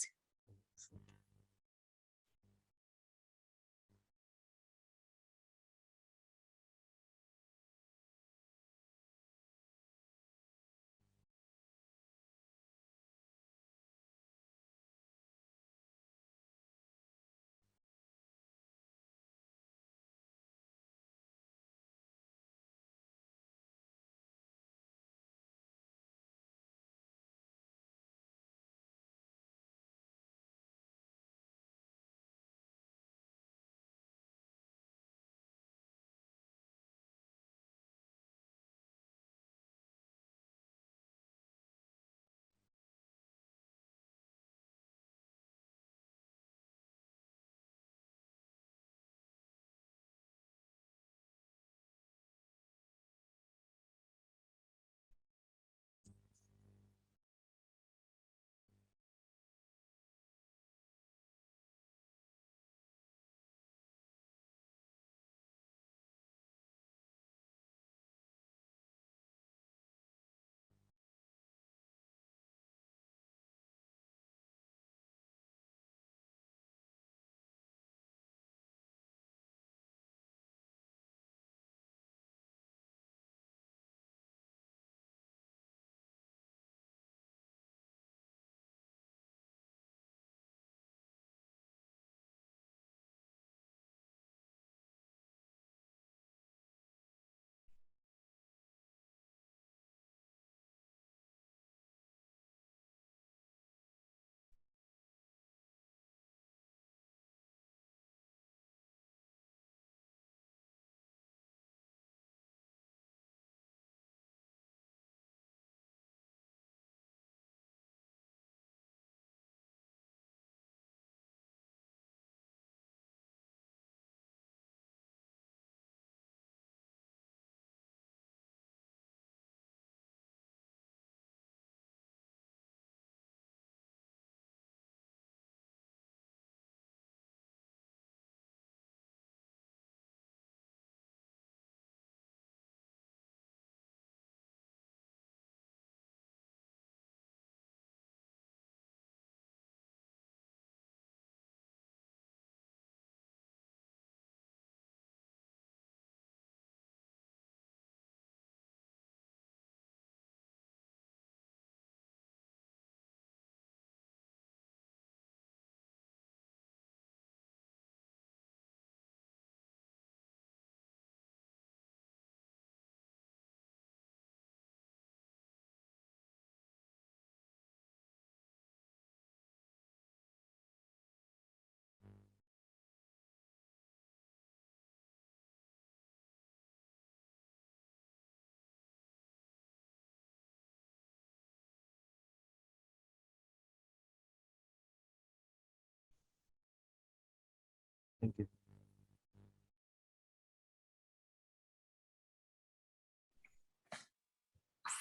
Thank you.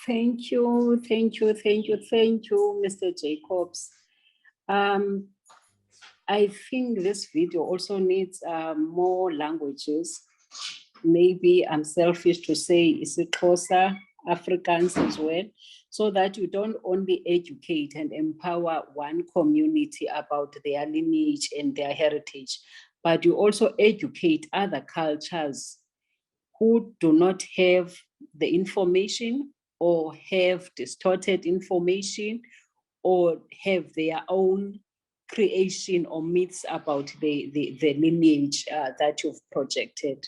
Thank you, Mr. Jacobs. I think this video also needs more languages. Maybe I'm selfish to say IsiXhosa, Afrikaans as well, so that you don't only educate and empower one community about their lineage and their heritage, but you also educate other cultures who do not have the information or have distorted information or have their own creation or myths about the lineage that you've projected.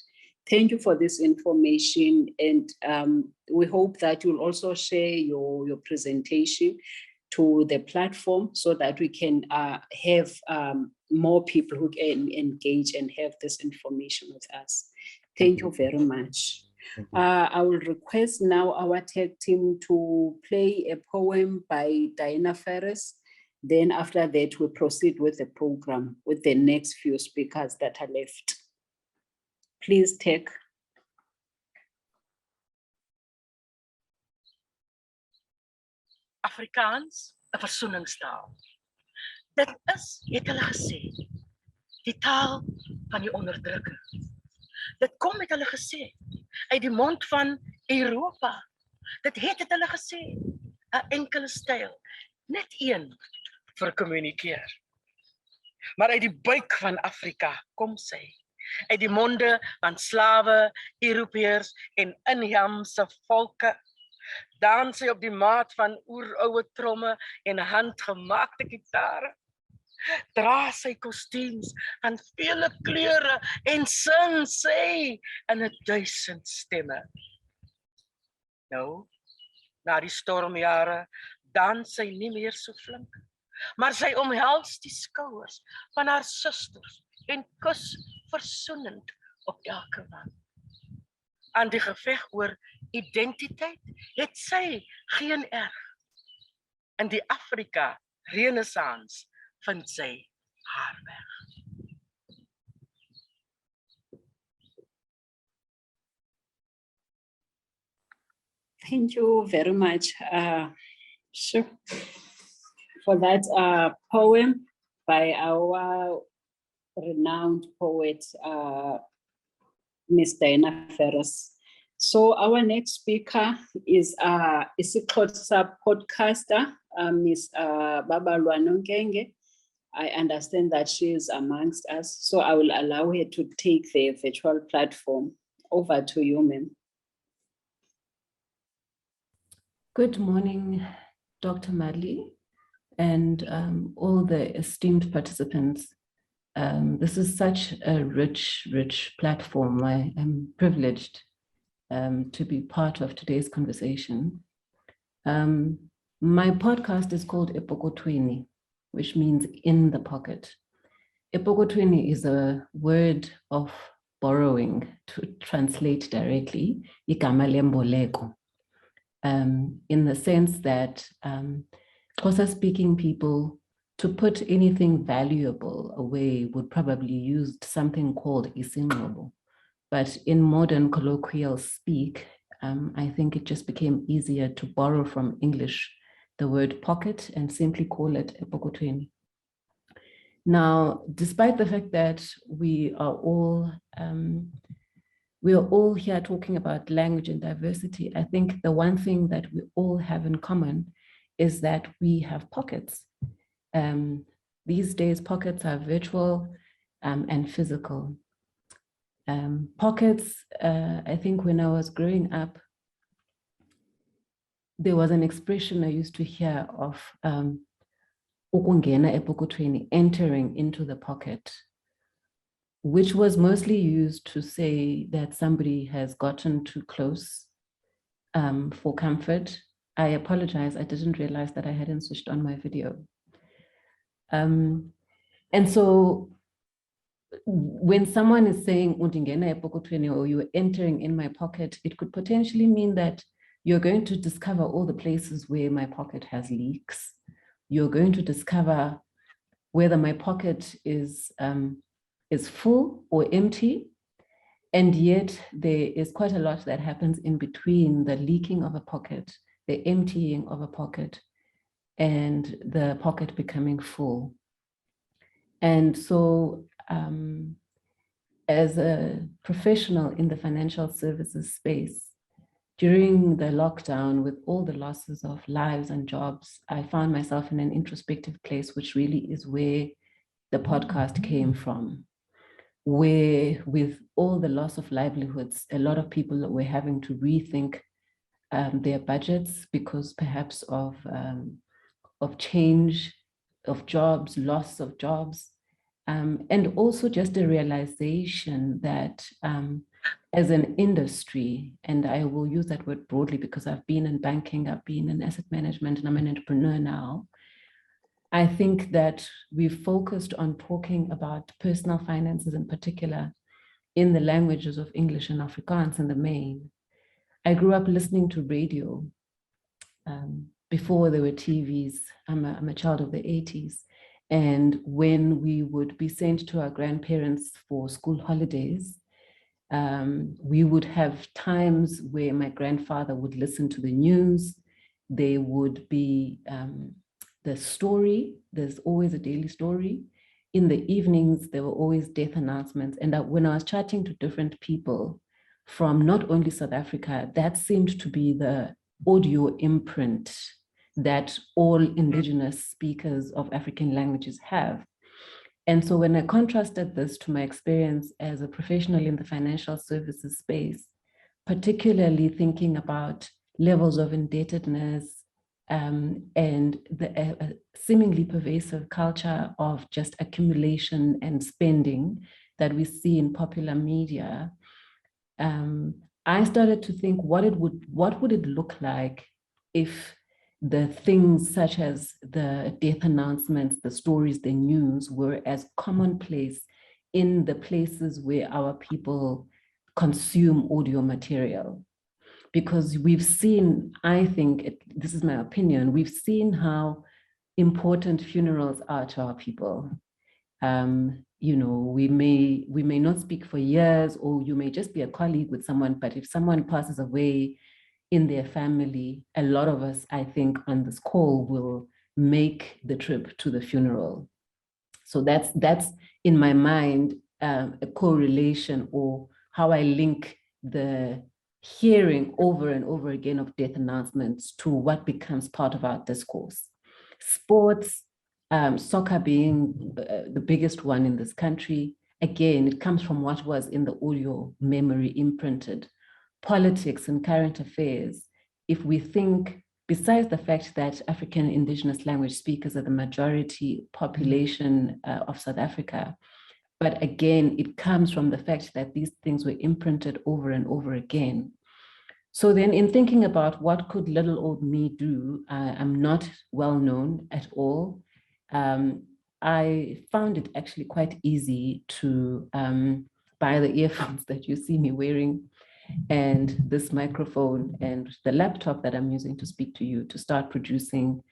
Thank you for this information, and we hope that you'll also share your presentation to the platform so that we can have more people who can engage and have this information with us. Thank you very much. I will request now our tech team to play a poem by Diana Ferris. Then after that, we proceed with the program with the next few speakers that are left. Please take. Afrikaans, 'n versoeningstaal. Dit is, het hulle gesê, die taal van die onderdrukker. Dit kom, het hulle gesê, uit die mond van Europa. Dit het hulle gesê, 'n enkele styl, net een vir kommunikeer. Maar uit die buik van Afrika kom sy, uit die monde van slawe, Europeërs en inheemse volke. Dans sy op die maat van oeroue tromme en handgemaakte gitare. Dra sy kostuums van vele kleure en sing sy in 1000 stemme. Nou, na die stormjare, dans sy nie meer so flink, maar sy omhels die skouers van haar susters en kus versoenend op elke wang. Aan die geveg oor identiteit het sy geen erg. In die Afrika Renaissance vind sy haar weg. Thank you very much for that poem by our renowned poet, Ms. Diana Ferris. So our next speaker is IsiXhosa podcaster, Ms. Babalwa Nonkenge. I understand that she is amongst us, so I will allow her to take the virtual platform. Over to you, ma'am. Good morning, Dr. Mali, and all the esteemed participants. This is such a rich platform. I am privileged to be part of today's conversation. My podcast is called Epokotweni, which means in the pocket. Epokotweni is a word of borrowing, to translate directly, igama lemboleko, in the sense that Xhosa-speaking people, to put anything valuable away, would probably use something called isinqobo. But in modern colloquial speak, I think it just became easier to borrow from English the word pocket and simply call it Epokotweni. Now, despite the fact that we are all here talking about language and diversity, I think the one thing that we all have in common is that we have pockets. These days, pockets are virtual and physical. Pockets, I think when I was growing up, there was an expression I used to hear of ukungena epokotweni, entering into the pocket, which was mostly used to say that somebody has gotten too close for comfort. I apologize, I didn't realize that I hadn't switched on my video. And so when someone is saying undingena epokotweni, or you're entering in my pocket, it could potentially mean that you're going to discover all the places where my pocket has leaks. You're going to discover whether my pocket is is full or empty. And yet there is quite a lot that happens in between the leaking of a pocket, the emptying of a pocket, and the pocket becoming full. And so as a professional in the financial services space, during the lockdown, with all the losses of lives and jobs, I found myself in an introspective place, which really is where the podcast came from, where with all the loss of livelihoods, a lot of people were having to rethink their budgets because perhaps of change of jobs, loss of jobs, and also just a realization that as an industry, and I will use that word broadly because I've been in banking, I've been in asset management, and I'm an entrepreneur now. I think that we've focused on talking about personal finances in particular in the languages of English and Afrikaans in the main. I grew up listening to radio before there were TVs. I'm a child of the 80s. And when we would be sent to our grandparents for school holidays, we would have times where my grandfather would listen to the news. There would be the story. There's always a daily story. In the evenings, there were always death announcements. And when I was chatting to different people from not only South Africa, that seemed to be the audio imprint that all indigenous speakers of African languages have. And so when I contrasted this to my experience as a professional in the financial services space, particularly thinking about levels of indebtedness and the seemingly pervasive culture of just accumulation and spending that we see in popular media, I started to think what would it look like if the things such as the death announcements, the stories, the news were as commonplace in the places where our people consume audio material. Because we've seen, I think, this is my opinion, we've seen how important funerals are to our people. You know, we may not speak for years, or you may just be a colleague with someone, but if someone passes away in their family, a lot of us, I think, on this call will make the trip to the funeral. So that's in my mind a correlation, or how I link the hearing over and over again of death announcements to what becomes part of our discourse. Sports, soccer being the biggest one in this country. Again, it comes from what was in the audio memory imprinted. Politics and current affairs, if we think, besides the fact that African indigenous language speakers are the majority population of South Africa, but again, it comes from the fact that these things were imprinted over and over again. So then in thinking about what could little old me do, I'm not well known at all. I found it actually quite easy to buy the earphones that you see me wearing, and this microphone and the laptop that I'm using to speak to you, to start producing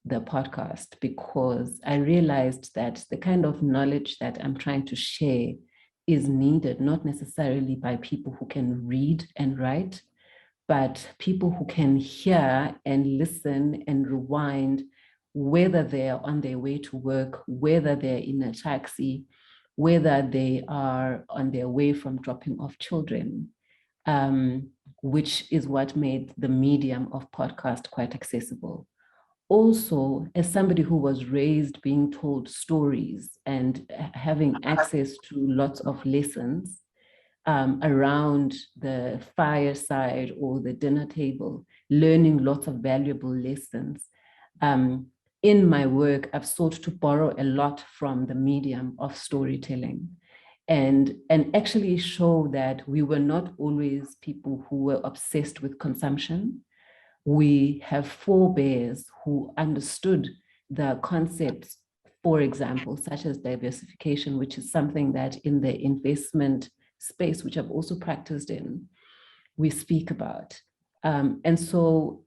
the podcast, because I realized that the kind of knowledge that I'm trying to share is needed, not necessarily by people who can read and write, but people who can hear and listen and rewind, whether they're on their way to work, whether they're in a taxi, whether they are on their way from dropping off children. Which is what made the medium of podcast quite accessible. Also, as somebody who was raised being told stories and having access to lots of lessons around the fireside or the dinner table, learning lots of valuable lessons. In my work, I've sought to borrow a lot from the medium of storytelling. And actually show that we were not always people who were obsessed with consumption. We have forebears who understood the concepts, for example, such as diversification, which is something that in the investment space, which I've also practiced in, we speak about. And so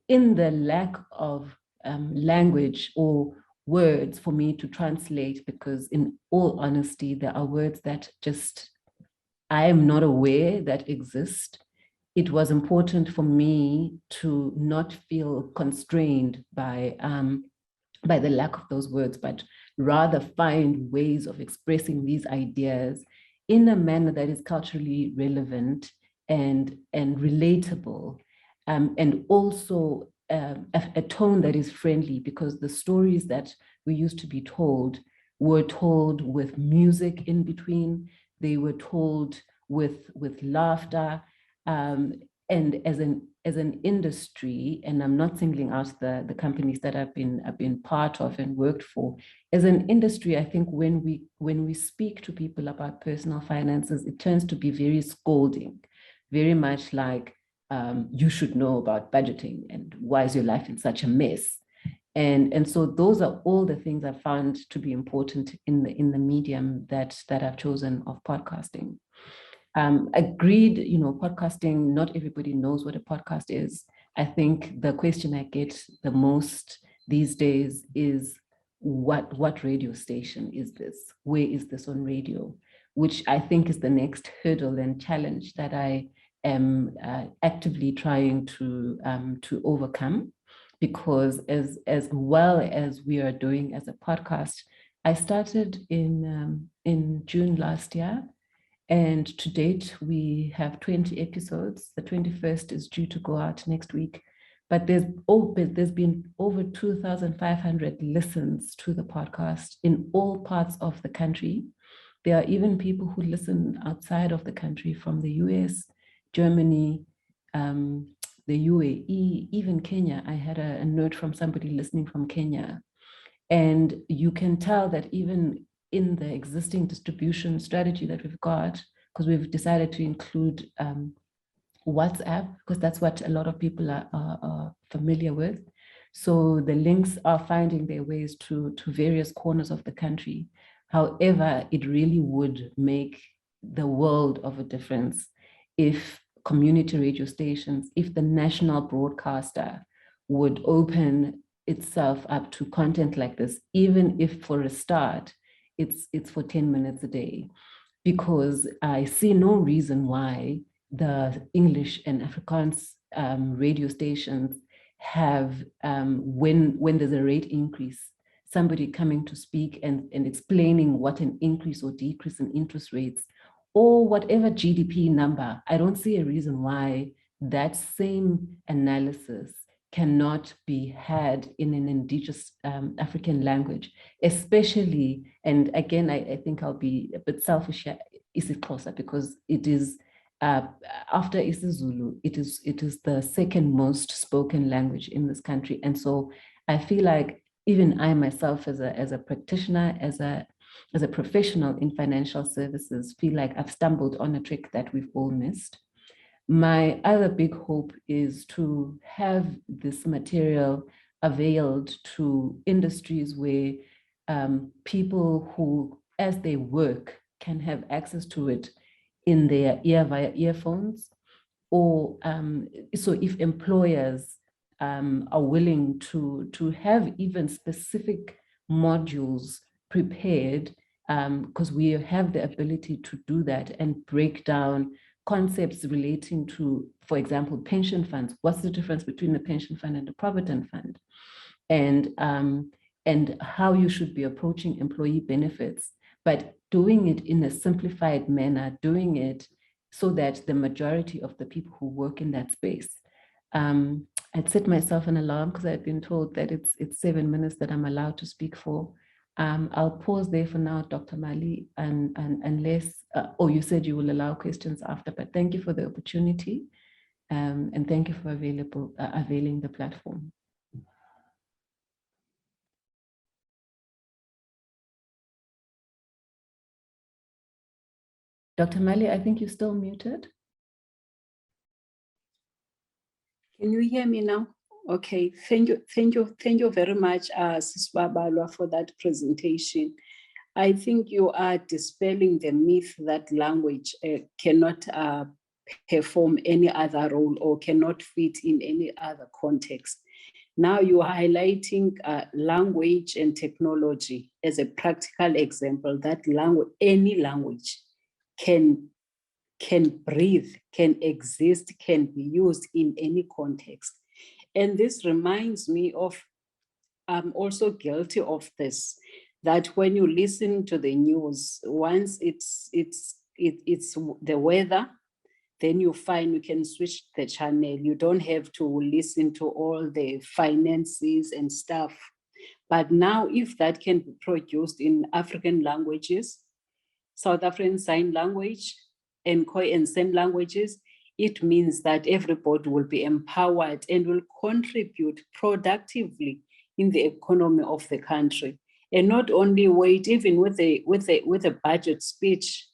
in the lack of language or words for me to translate, because in all honesty, there are words that just I am not aware that exist. It was important for me to not feel constrained by the lack of those words, but rather find ways of expressing these ideas in a manner that is culturally relevant and relatable, and also a tone that is friendly, because the stories that we used to be told were told with music in between. They were told with laughter, and as an industry, and I'm not singling out the companies that I've been part of and worked for. As an industry, I think when we speak to people about personal finances, it tends to be very scolding, very much like, you should know about budgeting, and why is your life in such a mess? And so those are all the things I found to be important in the medium that I've chosen of podcasting. Agreed, podcasting, not everybody knows what a podcast is. I think the question I get the most these days is, what radio station is this? Where is this on radio? Which I think is the next hurdle and challenge that I am actively trying to overcome, because as well as we are doing as a podcast, I started in June last year. And to date, we have 20 episodes. The 21st is due to go out next week. But there's been over 2,500 listens to the podcast in all parts of the country. There are even people who listen outside of the country, from the US, Germany, the UAE, even Kenya. I had a note from somebody listening from Kenya. And you can tell that even in the existing distribution strategy that we've got, because we've decided to include WhatsApp, because that's what a lot of people are familiar with. So the links are finding their ways to various corners of the country. However, it really would make the world of a difference if community radio stations, if the national broadcaster would open itself up to content like this, even if for a start, it's for 10 minutes a day, because I see no reason why the English and Afrikaans radio stations have, when there's a rate increase, somebody coming to speak and explaining what an increase or decrease in interest rates or whatever GDP number. I don't see a reason why that same analysis cannot be had in an indigenous African language, especially, and again, I think I'll be a bit selfish here, IsiXhosa, because it is, after isiZulu, it is the second most spoken language in this country. And so I feel like even I myself as a practitioner, as a professional in financial services, feel like I've stumbled on a trick that we've all missed. My other big hope is to have this material availed to industries where people who, as they work, can have access to it in their ear via earphones, or so if employers are willing to have even specific modules prepared, because we have the ability to do that and break down concepts relating to, for example, pension funds. What's the difference between a pension fund and a provident fund? And how you should be approaching employee benefits, but doing it in a simplified manner, doing it so that the majority of the people who work in that space. I'd set myself an alarm because I'd been told that it's 7 minutes that I'm allowed to speak for. I'll pause there for now, Dr. Mali, and unless, you said you will allow questions after, but thank you for the opportunity, and thank you for availing the platform. Dr. Mali, I think you're still muted. Can you hear me now? Okay, thank you very much, Sis Babalwa, for that presentation. I think you are dispelling the myth that language cannot perform any other role or cannot fit in any other context. Now you're highlighting language and technology as a practical example that any language can breathe, can exist, can be used in any context. And this reminds me of, I'm also guilty of this, that when you listen to the news, once it's the weather, then you find you can switch the channel. You don't have to listen to all the finances and stuff. But now if that can be produced in African languages, South African Sign Language, and Khoi and Sem languages, it means that everybody will be empowered and will contribute productively in the economy of the country. And not only wait, even with a budget speech,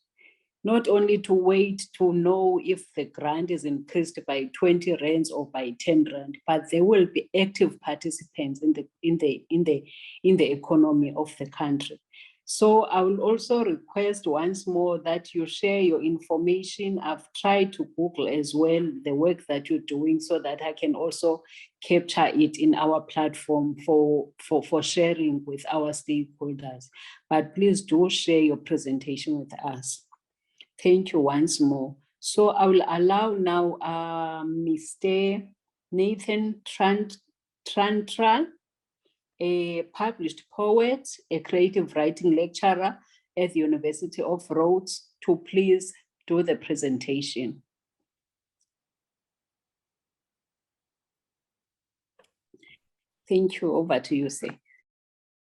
not only to wait to know if the grant is increased by 20 rands or by 10 rand, but they will be active participants in the economy of the country. So I will also request once more that you share your information. I've tried to Google as well the work that you're doing so that I can also capture it in our platform for sharing with our stakeholders. But please do share your presentation with us. Thank you once more. So I will allow now Mr. Nathan Trantraal, a published poet, a creative writing lecturer at the University of Rhodes, to please do the presentation. Thank you. Over to you, sir.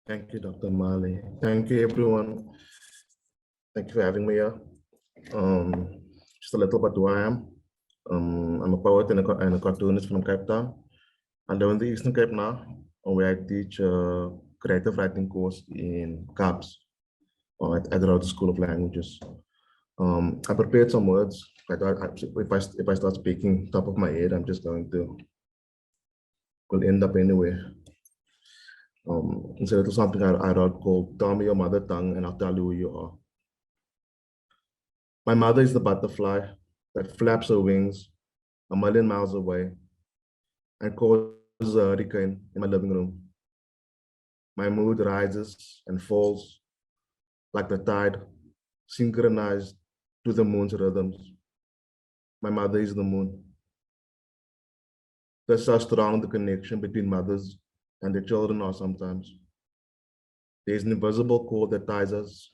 Thank you, Dr. Mali. Thank you, everyone. Thank you for having me here. Just a little bit who I am. I'm a poet and a cartoonist from Cape Town. I live in the Eastern Cape now, where I teach a creative writing course in CAPS, or at the Rhodes School of Languages. I prepared some words. If I start speaking top of my head, I'm just going to will end up anywhere. So it was something I wrote called "Tell Me Your Mother Tongue and I'll Tell You Who You Are." My mother is the butterfly that flaps her wings a million miles away and causes a hurricane in my living room. My mood rises and falls like the tide, synchronized to the moon's rhythms. My mother is the moon. That's how strong the connection between mothers and their children are sometimes. There's an invisible cord that ties us.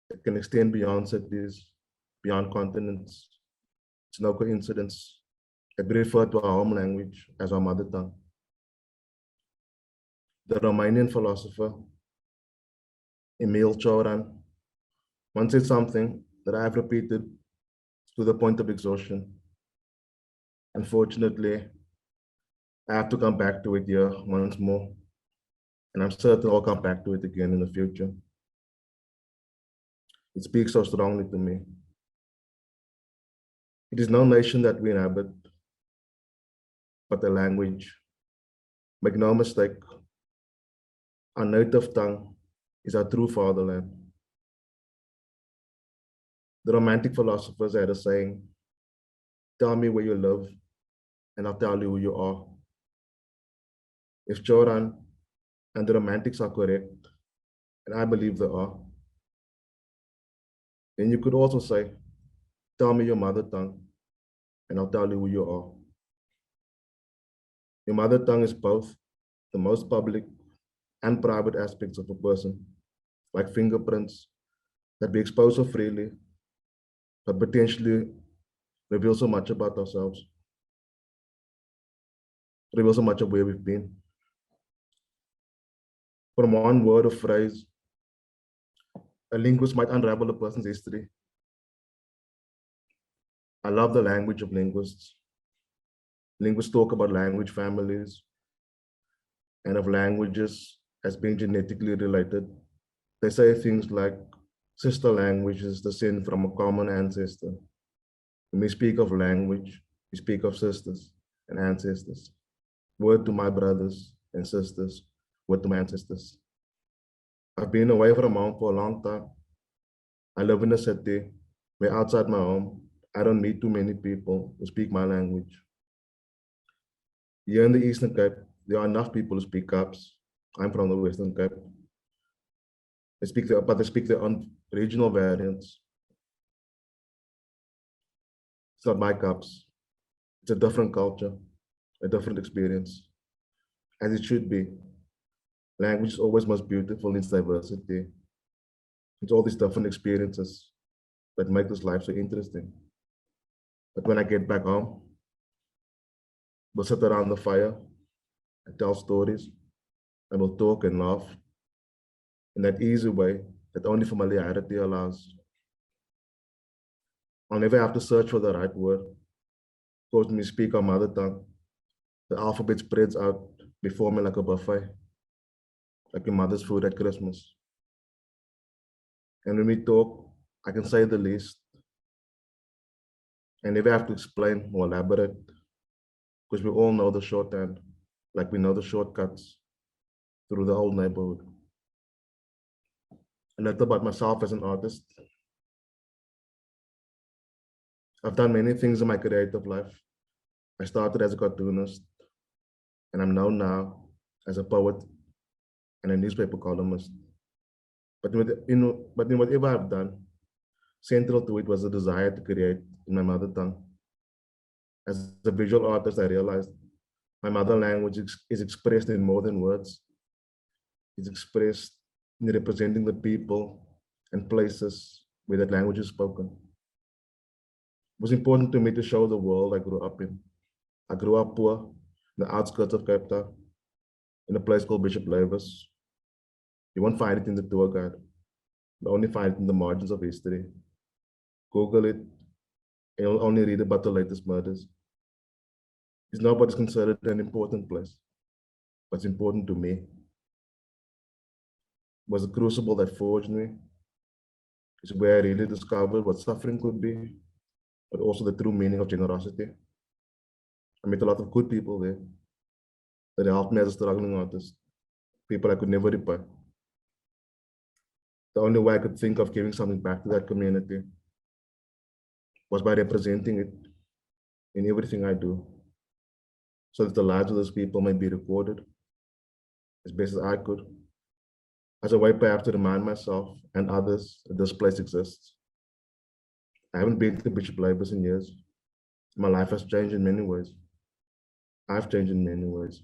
It can extend beyond cities, beyond continents. It's no coincidence that we refer to our home language as our mother tongue. The Romanian philosopher, Emil Cioran, once said something that I have repeated to the point of exhaustion. Unfortunately, I have to come back to it here once more, and I'm certain I'll come back to it again in the future. It speaks so strongly to me. It is no nation that we inhabit, but a language. Make no mistake, our native tongue is our true fatherland. The Romantic philosophers had a saying, "Tell me where you live, and I'll tell you who you are." If Cioran and the Romantics are correct, and I believe they are, then you could also say, "Tell me your mother tongue, and I'll tell you who you are." Your mother tongue is both the most public and private aspects of a person, like fingerprints that we expose so freely, but potentially reveal so much about ourselves, reveal so much of where we've been. From one word or phrase, a linguist might unravel a person's history. I love the language of linguists. Linguists talk about language families and of languages as being genetically related. They say things like sister languages descend from a common ancestor. When we speak of language, we speak of sisters and ancestors. Word to my brothers and sisters, word to my ancestors. I've been away from home for a long time. I live in a city where outside my home, I don't meet too many people who speak my language. Here in the Eastern Cape, there are enough people who speak Caps. I'm from the Western Cape. But they speak their own regional variants. It's not my Caps. It's a different culture, a different experience, as it should be. Language is always most beautiful in its diversity. It's all these different experiences that make this life so interesting. But when I get back home, we'll sit around the fire and tell stories, and we'll talk and laugh in that easy way that only familiarity allows. I'll never have to search for the right word. Because when we speak our mother tongue, the alphabet spreads out before me like a buffet, like your mother's food at Christmas. And when we talk, I can say the least. I never have to explain or elaborate, because we all know the shorthand, like we know the shortcuts through the whole neighborhood. A little about myself as an artist. I've done many things in my creative life. I started as a cartoonist, and I'm known now as a poet and a newspaper columnist. But in whatever I've done, central to it was a desire to create in my mother tongue. As a visual artist, I realized my mother language is expressed in more than words. It's expressed in representing the people and places where that language is spoken. It was important to me to show the world I grew up in. I grew up poor, in the outskirts of Cape Town, in a place called Bishop Lavis. You won't find it in the tour guide. You'll only find it in the margins of history. Google it, and you'll only read about the latest murders. It's not what is considered an important place, but it's important to me. It was a crucible that forged me. It's where I really discovered what suffering could be, but also the true meaning of generosity. I met a lot of good people there that helped me as a struggling artist, people I could never repay. The only way I could think of giving something back to that community was by representing it in everything I do, so that the lives of those people may be recorded as best as I could, as a way perhaps to remind myself and others that this place exists. I haven't been to Bishop Lavis in years. My life has changed in many ways. I've changed in many ways.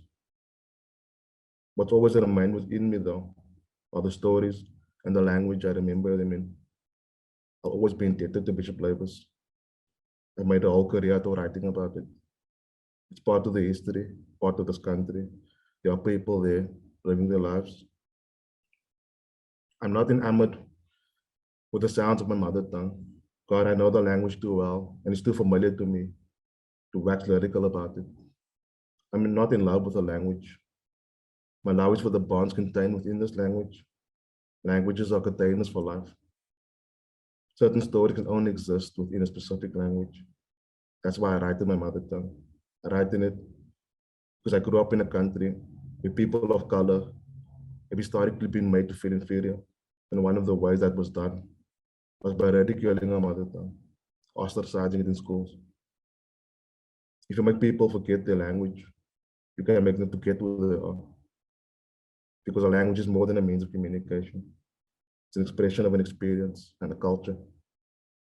What's always remained within me though are the stories and the language I remember them in. I'll always be indebted to Bishop Lavis. I made a whole career out of writing about it. It's part of the history, part of this country. There are people there living their lives. I'm not enamored with the sounds of my mother tongue. God, I know the language too well, and it's too familiar to me to wax lyrical about it. I'm not in love with the language. My love is for the bonds contained within this language. Languages are containers for life. Certain stories can only exist within a specific language. That's why I write in my mother tongue. I write in it because I grew up in a country where people of color have historically been made to feel inferior. And one of the ways that was done was by ridiculing our mother tongue, ostracizing it in schools. If you make people forget their language, you can make them forget who they are. Because a language is more than a means of communication. It's an expression of an experience and a culture.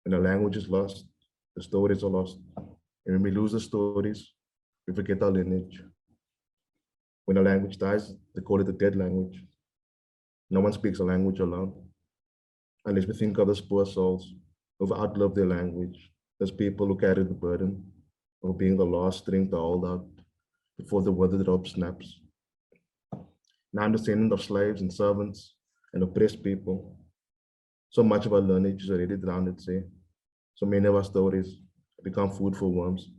When a language is lost, the stories are lost. And when we lose the stories, we forget our lineage. When a language dies, they call it a dead language. No one speaks a language alone. Unless we think of those poor souls who've outlived their language, those people who carry the burden of being the last string to hold out before the withered rope snaps. Now I'm descendant of slaves and servants and oppressed people. So much of our lineage is already drowned at sea. So many of our stories become food for worms.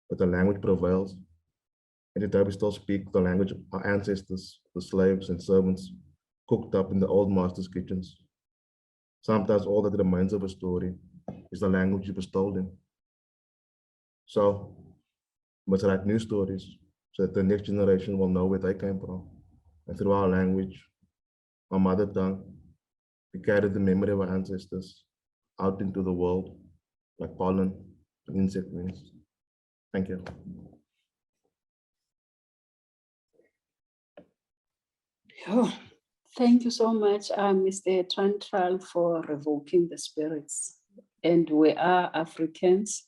But the language prevails. And today we still speak the language of our ancestors, the slaves and servants, cooked up in the old masters' kitchens. Sometimes all that remains of a story is the language it was told in. So we must write new stories so that the next generation will know where they came from. And through our language, our mother tongue, we carry the memory of our ancestors out into the world like pollen and insect wings. Thank you. Oh, thank you so much, Mr. Trantraal, for revoking the spirits. And we are Africans,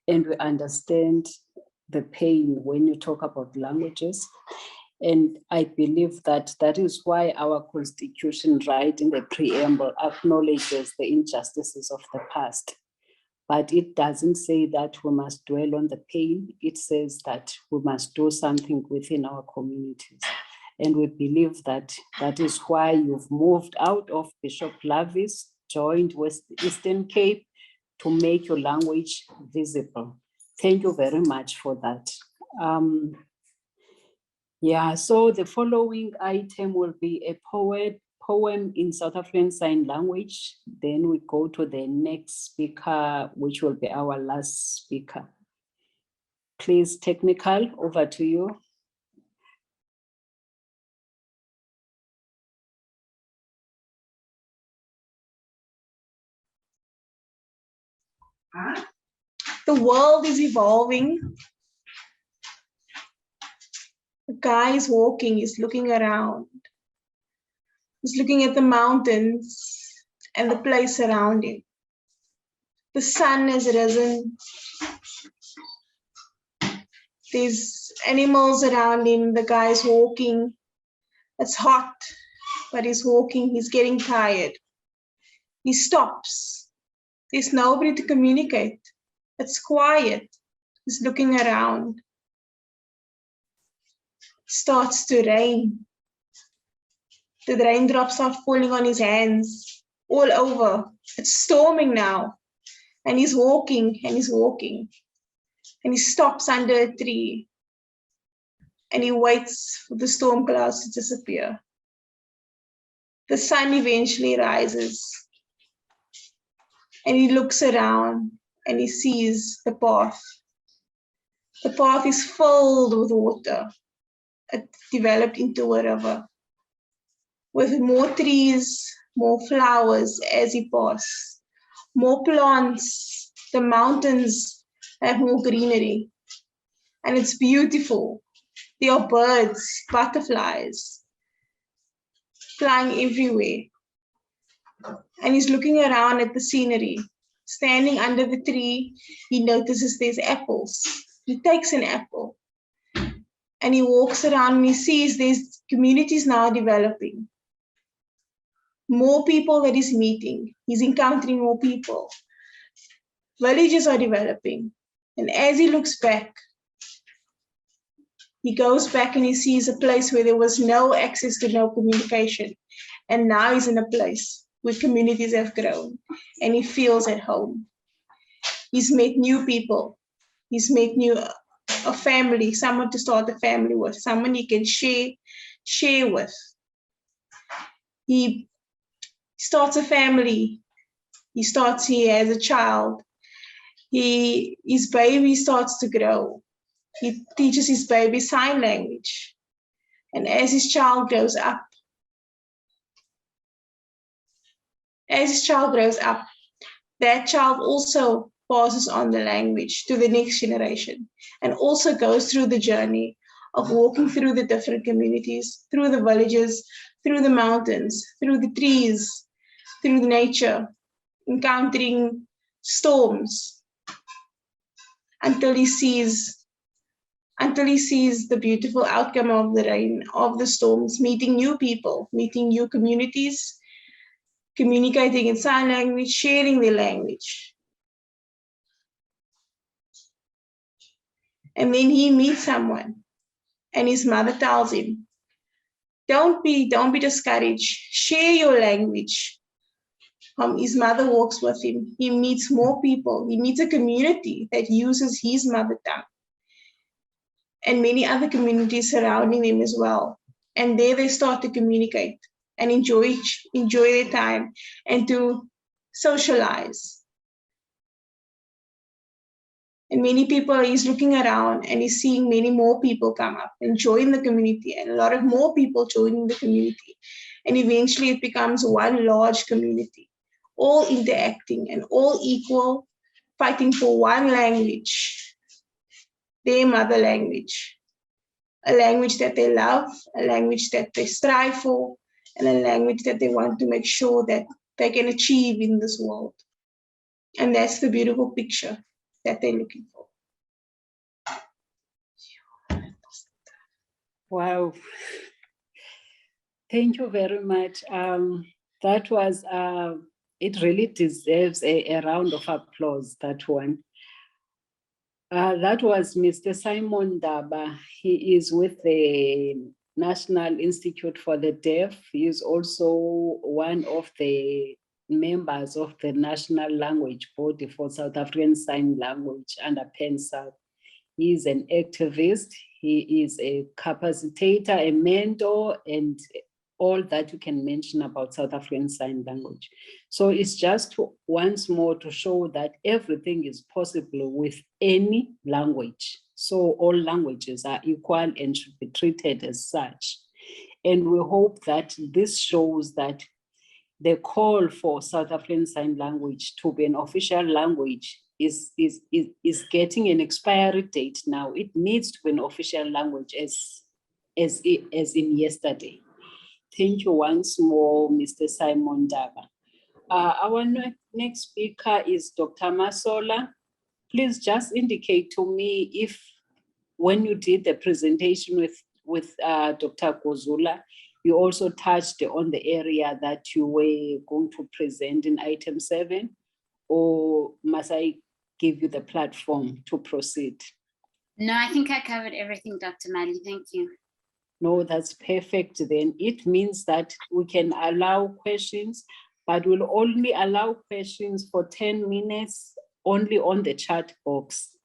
and we understand the pain when you talk about languages. And I believe that that is why our constitution, right in the preamble, acknowledges the injustices of the past. But it doesn't say that we must dwell on the pain. It says that we must do something within our communities. And we believe that that is why you've moved out of Bishop Lavis, joined West Eastern Cape to make your language visible. Thank you very much for that. Yeah, so the following item will be a poem in South African Sign Language. Then we go to the next speaker, which will be our last speaker. Please, technical, over to you. The world is evolving. The guy is walking, he's looking around. He's looking at the mountains and the place around him. The sun has risen. There's animals around him. The guy is walking. It's hot, but he's walking. He's getting tired. He stops. There's nobody to communicate. It's quiet. He's looking around. It starts to rain. The raindrops are falling on his hands all over. It's storming now. And he's walking and he's walking. And he stops under a tree. And he waits for the storm clouds to disappear. The sun eventually rises. And he looks around and he sees the path. The path is filled with water. It developed into a river with more trees, more flowers as he passes, more plants. The mountains have more greenery, and it's beautiful. There are birds, butterflies, flying everywhere. And he's looking around at the scenery. Standing under the tree, he notices there's apples. He takes an apple and he walks around and he sees there's communities now developing. More people that he's meeting. He's encountering more people. Villages are developing. And as he looks back, he goes back and he sees a place where there was no access to no communication. And now he's in a place where communities have grown and he feels at home. He's met new people. He's met a family, someone to start a family with, someone he can share with. He starts a family. He starts here as a child. His baby starts to grow. He teaches his baby sign language. And as his child grows up, that child also passes on the language to the next generation and also goes through the journey of walking through the different communities, through the villages, through the mountains, through the trees, through the nature, encountering storms until he sees the beautiful outcome of the rain, of the storms, meeting new people, meeting new communities, communicating in sign language, sharing their language. And then he meets someone and his mother tells him, don't be discouraged, share your language. His mother walks with him. He meets more people. He meets a community that uses his mother tongue. And many other communities surrounding them as well. And there they start to communicate and enjoy their time and to socialize. And many people, he's looking around and he's seeing many more people come up and join the community, and a lot of more people joining the community. And eventually it becomes one large community, all interacting and all equal, fighting for one language, their mother language. a language that they love, a language that they strive for, and a language that they want to make sure that they can achieve in this world. And that's the beautiful picture that they're looking for. Wow. Thank you very much. That was, it really deserves a round of applause, that one. That was Mr. Simon Daba. He is with the National Institute for the Deaf. He is also one of the members of the National Language Body for South African Sign Language under PenSouth. He is an activist. He is a capacitator, a mentor, and all that you can mention about South African Sign Language. So it's just once more to show that everything is possible with any language. So all languages are equal and should be treated as such. And we hope that this shows that the call for South African Sign Language to be an official language is getting an expiry date now. It needs to be an official language as in yesterday. Thank you once more, Mr. Simon Daba. Our next speaker is Dr. Masoka. Please just indicate to me if, when you did the presentation with Dr. Guzula, you also touched on the area that you were going to present in item 7, or must I give you the platform to proceed? No, I think I covered everything, Dr. Mali. Thank you. No, that's perfect then. It means that we can allow questions, but we'll only allow questions for 10 minutes only on the chat box.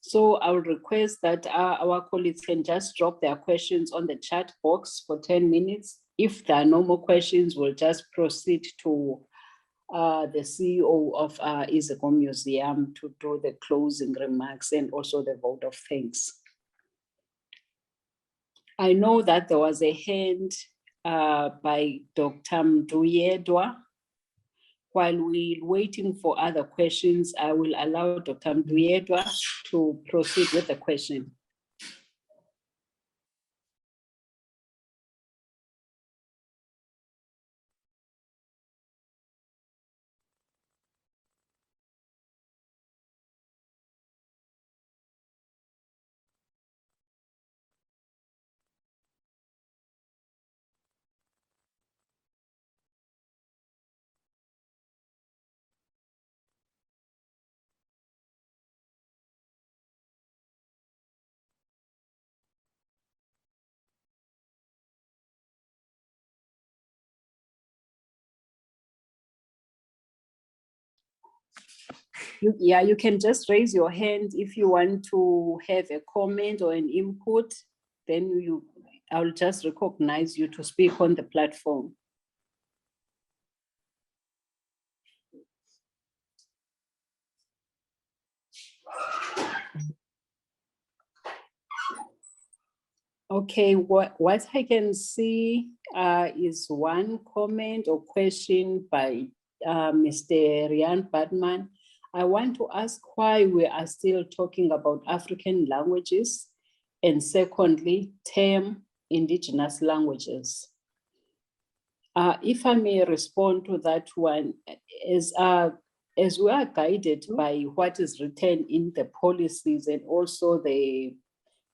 So I will request that our colleagues can just drop their questions on the chat box for 10 minutes. If there are no more questions, we'll just proceed to the CEO of Iziko Museum to do the closing remarks and also the vote of thanks. I know that there was a hand by Dr. Mduyedwa. While we're waiting for other questions, I will allow Dr. Mduyedwa to proceed with the question. You can just raise your hand if you want to have a comment or an input, then I'll just recognize you to speak on the platform. Okay, what I can see is one comment or question by Mr. Riaan Baartman. I want to ask why we are still talking about African languages, and secondly, term indigenous languages. If I may respond to that one, as we are guided by what is written in the policies and also the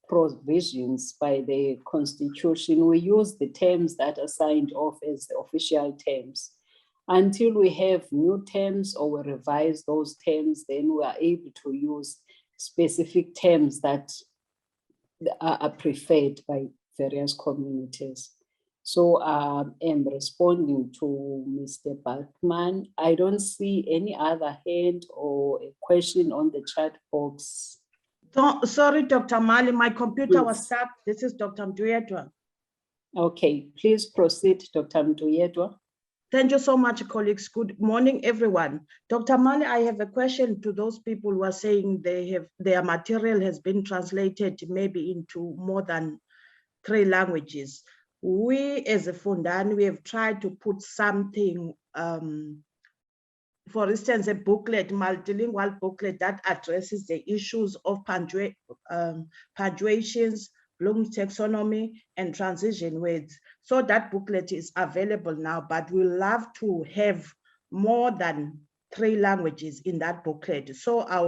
provisions by the Constitution, we use the terms that are signed off as the official terms. Until we have new terms or we revise those terms, then we are able to use specific terms that are preferred by various communities. So I'm responding to Mr. Baartman. I don't see any other hand or a question on the chat box. Sorry, Dr. Mali, my computer was stuck. This is Dr. Mduyedwa. Okay, please proceed, Dr. Mduyedwa. Thank you so much, colleagues. Good morning, everyone. Dr. Mali, I have a question to those people who are saying their material has been translated maybe into more than 3 languages. We as a Fundani, we have tried to put something for instance, a booklet, multilingual booklet that addresses the issues of punctuations, Bloom's taxonomy, and transition words. So that booklet is available now, but we love to have more than 3 languages in that booklet. So I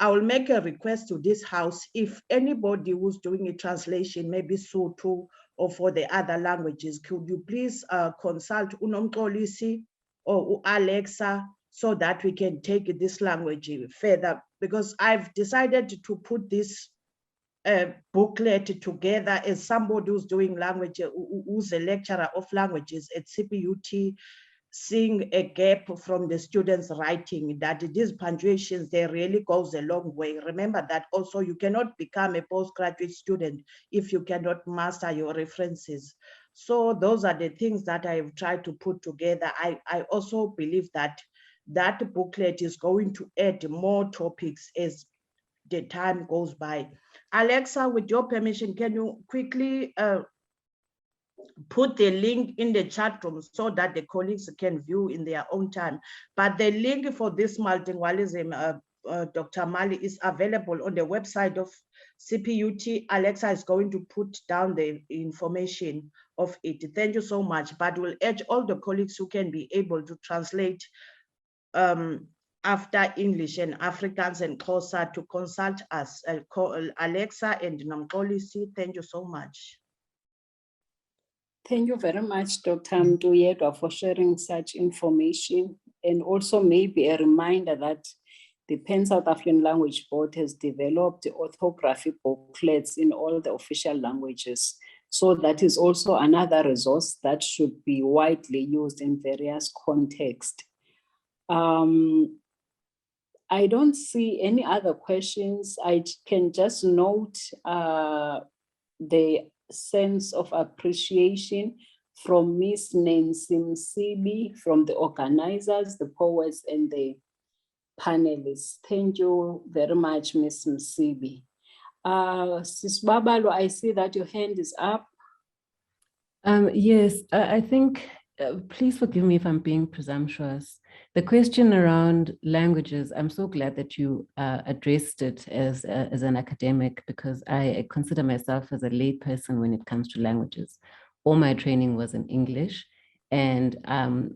will make a request to this house, if anybody who's doing a translation, maybe Sotho or for the other languages, could you please consult Colisa or Alexa so that we can take this language further, because I've decided to put this booklet together as somebody who's doing language, who's a lecturer of languages at CPUT, seeing a gap from the students writing, that these punctuations, they really goes a long way. Remember that also you cannot become a postgraduate student if you cannot master your references. So those are the things that I've tried to put together. I also believe that that booklet is going to add more topics as the time goes by. Alexa, with your permission, can you quickly put the link in the chat room so that the colleagues can view in their own time? But the link for this multilingualism, Dr. Mali, is available on the website of CPUT. Alexa is going to put down the information of it. Thank you so much. But we'll urge all the colleagues who can be able to translate after English and Afrikaans and Xhosa to consult us, Alexa and Nomcolisi. Thank you so much. Thank you very much, Dr. Mduyedwa, for sharing such information, and also maybe a reminder that the Pan South African Language Board has developed orthography booklets in all the official languages. So that is also another resource that should be widely used in various contexts. I don't see any other questions. I can just note the sense of appreciation from Miss Nancy Msibi, from the organizers, the poets, and the panelists. Thank you very much, Miss Msibi. Sis Babalwa, I see that your hand is up. Yes, I think, please forgive me if I'm being presumptuous. The question around languages, I'm so glad that you addressed it as an academic, because I consider myself as a lay person when it comes to languages. All my training was in English. And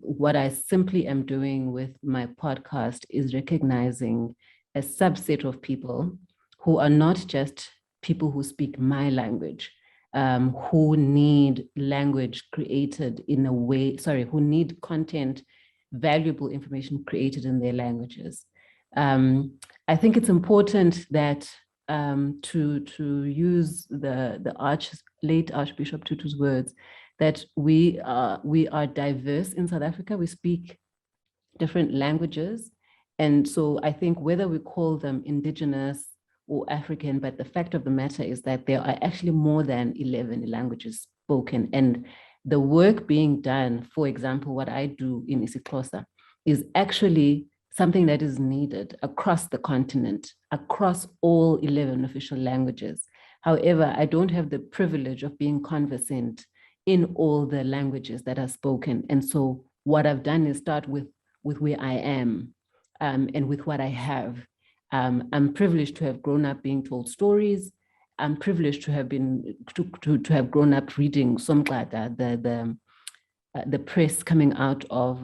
what I simply am doing with my podcast is recognizing a subset of people who are not just people who speak my language, who need language created in a way, who need content, valuable information created in their languages. I think it's important that to use the late Archbishop Tutu's words, that we are diverse in South Africa. We speak different languages. And so I think whether we call them indigenous or African, but the fact of the matter is that there are actually more than 11 languages spoken. And the work being done, for example, what I do in IsiXhosa, is actually something that is needed across the continent, across all 11 official languages. However, I don't have the privilege of being conversant in all the languages that are spoken. And so what I've done is start with where I am and with what I have. I'm privileged to have grown up being told stories. I'm privileged to have been to have grown up reading Somklada, the press coming out of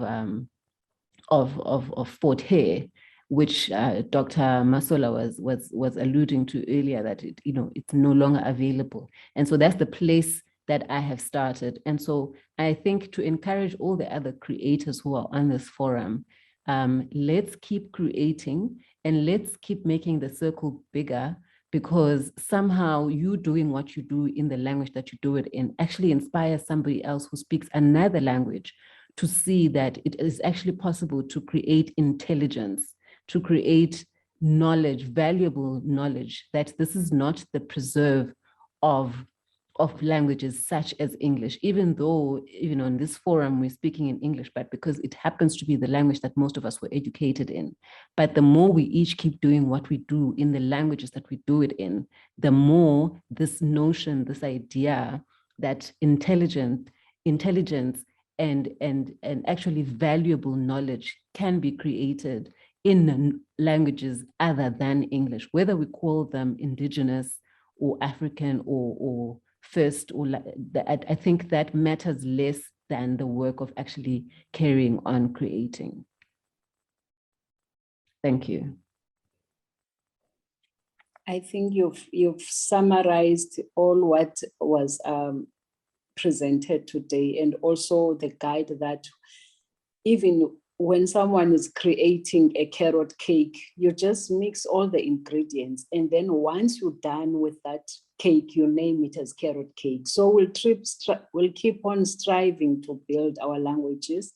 Fort Hare, which Dr. Masoka was alluding to earlier, that it's no longer available. And so that's the place that I have started. And so I think to encourage all the other creators who are on this forum, let's keep creating and let's keep making the circle bigger, because somehow you doing what you do in the language that you do it in actually inspires somebody else who speaks another language to see that it is actually possible to create intelligence, to create knowledge, valuable knowledge, that this is not the preserve of languages such as English, even though, in this forum, we're speaking in English, but because it happens to be the language that most of us were educated in. But the more we each keep doing what we do in the languages that we do it in, the more this notion, this idea that intelligence and actually valuable knowledge can be created in languages other than English, whether we call them indigenous or African or first, or I think that matters less than the work of actually carrying on creating. Thank you. I think you've summarized all what was presented today, and also the guide that even when someone is creating a carrot cake, you just mix all the ingredients, and then once you're done with that cake, you name it as carrot cake. So we'll keep on striving to build our languages,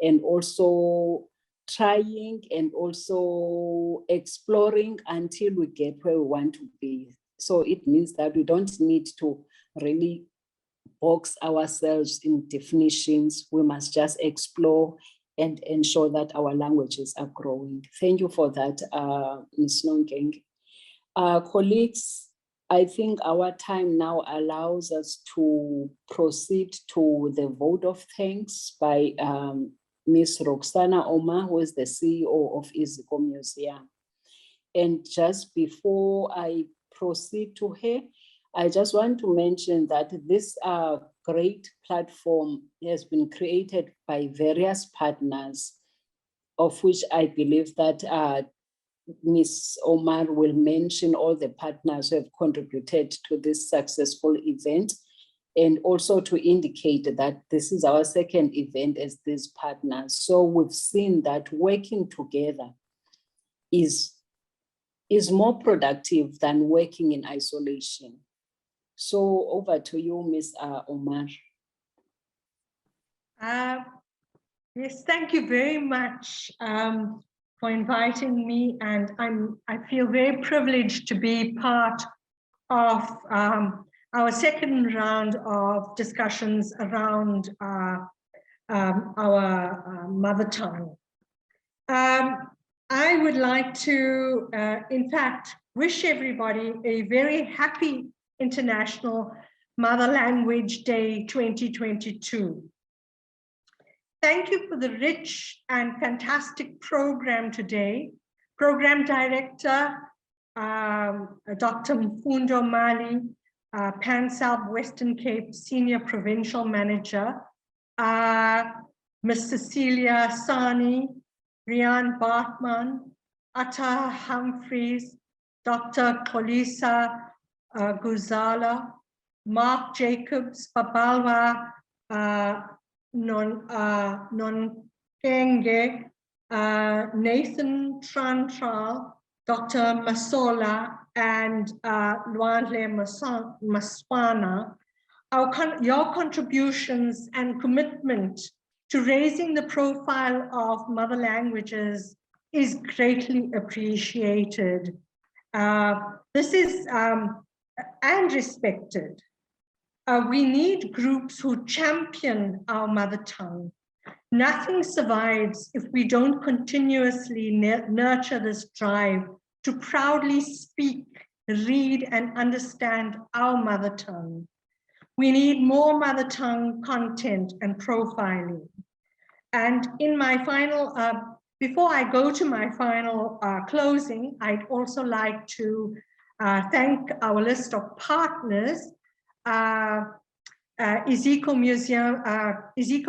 and also trying and also exploring until we get where we want to be. So it means that we don't need to really box ourselves in definitions. We must just explore and ensure that our languages are growing. Thank you for that, Ms. Nonkenge. Colleagues, I think our time now allows us to proceed to the vote of thanks by Ms. Roxana Omar, who is the CEO of Iziko Museums. And just before I proceed to her, I just want to mention that this great platform has been created by various partners, of which I believe that Ms. Omar will mention all the partners who have contributed to this successful event, and also to indicate that this is our second event as these partners. So we've seen that working together is more productive than working in isolation. So over to you, Ms. Omar. Yes, thank you very much for inviting me, and I feel very privileged to be part of our second round of discussions around our mother tongue. I would like to, in fact, wish everybody a very happy International Mother Language Day 2022. Thank you for the rich and fantastic program today. Program Director, Dr Nomfundo Mali, Pan-South Western Cape Senior Provincial Manager, Ms. Cecilia Sani, Riaan Baartman, Atta Humphries, Dr Colisa Guzula, Marc Jacobs, Babalwa Nonkenge, Nathan Trantraal, Dr Masoka, and Lwandle Maswana. Your contributions and commitment to raising the profile of mother languages is greatly appreciated. This is and respected. We need groups who champion our mother tongue. Nothing survives if we don't continuously nurture this drive to proudly speak, read, and understand our mother tongue. We need more mother tongue content and profiling. And in my final, before I go to my final closing, I'd also like to thank our list of partners, Iziko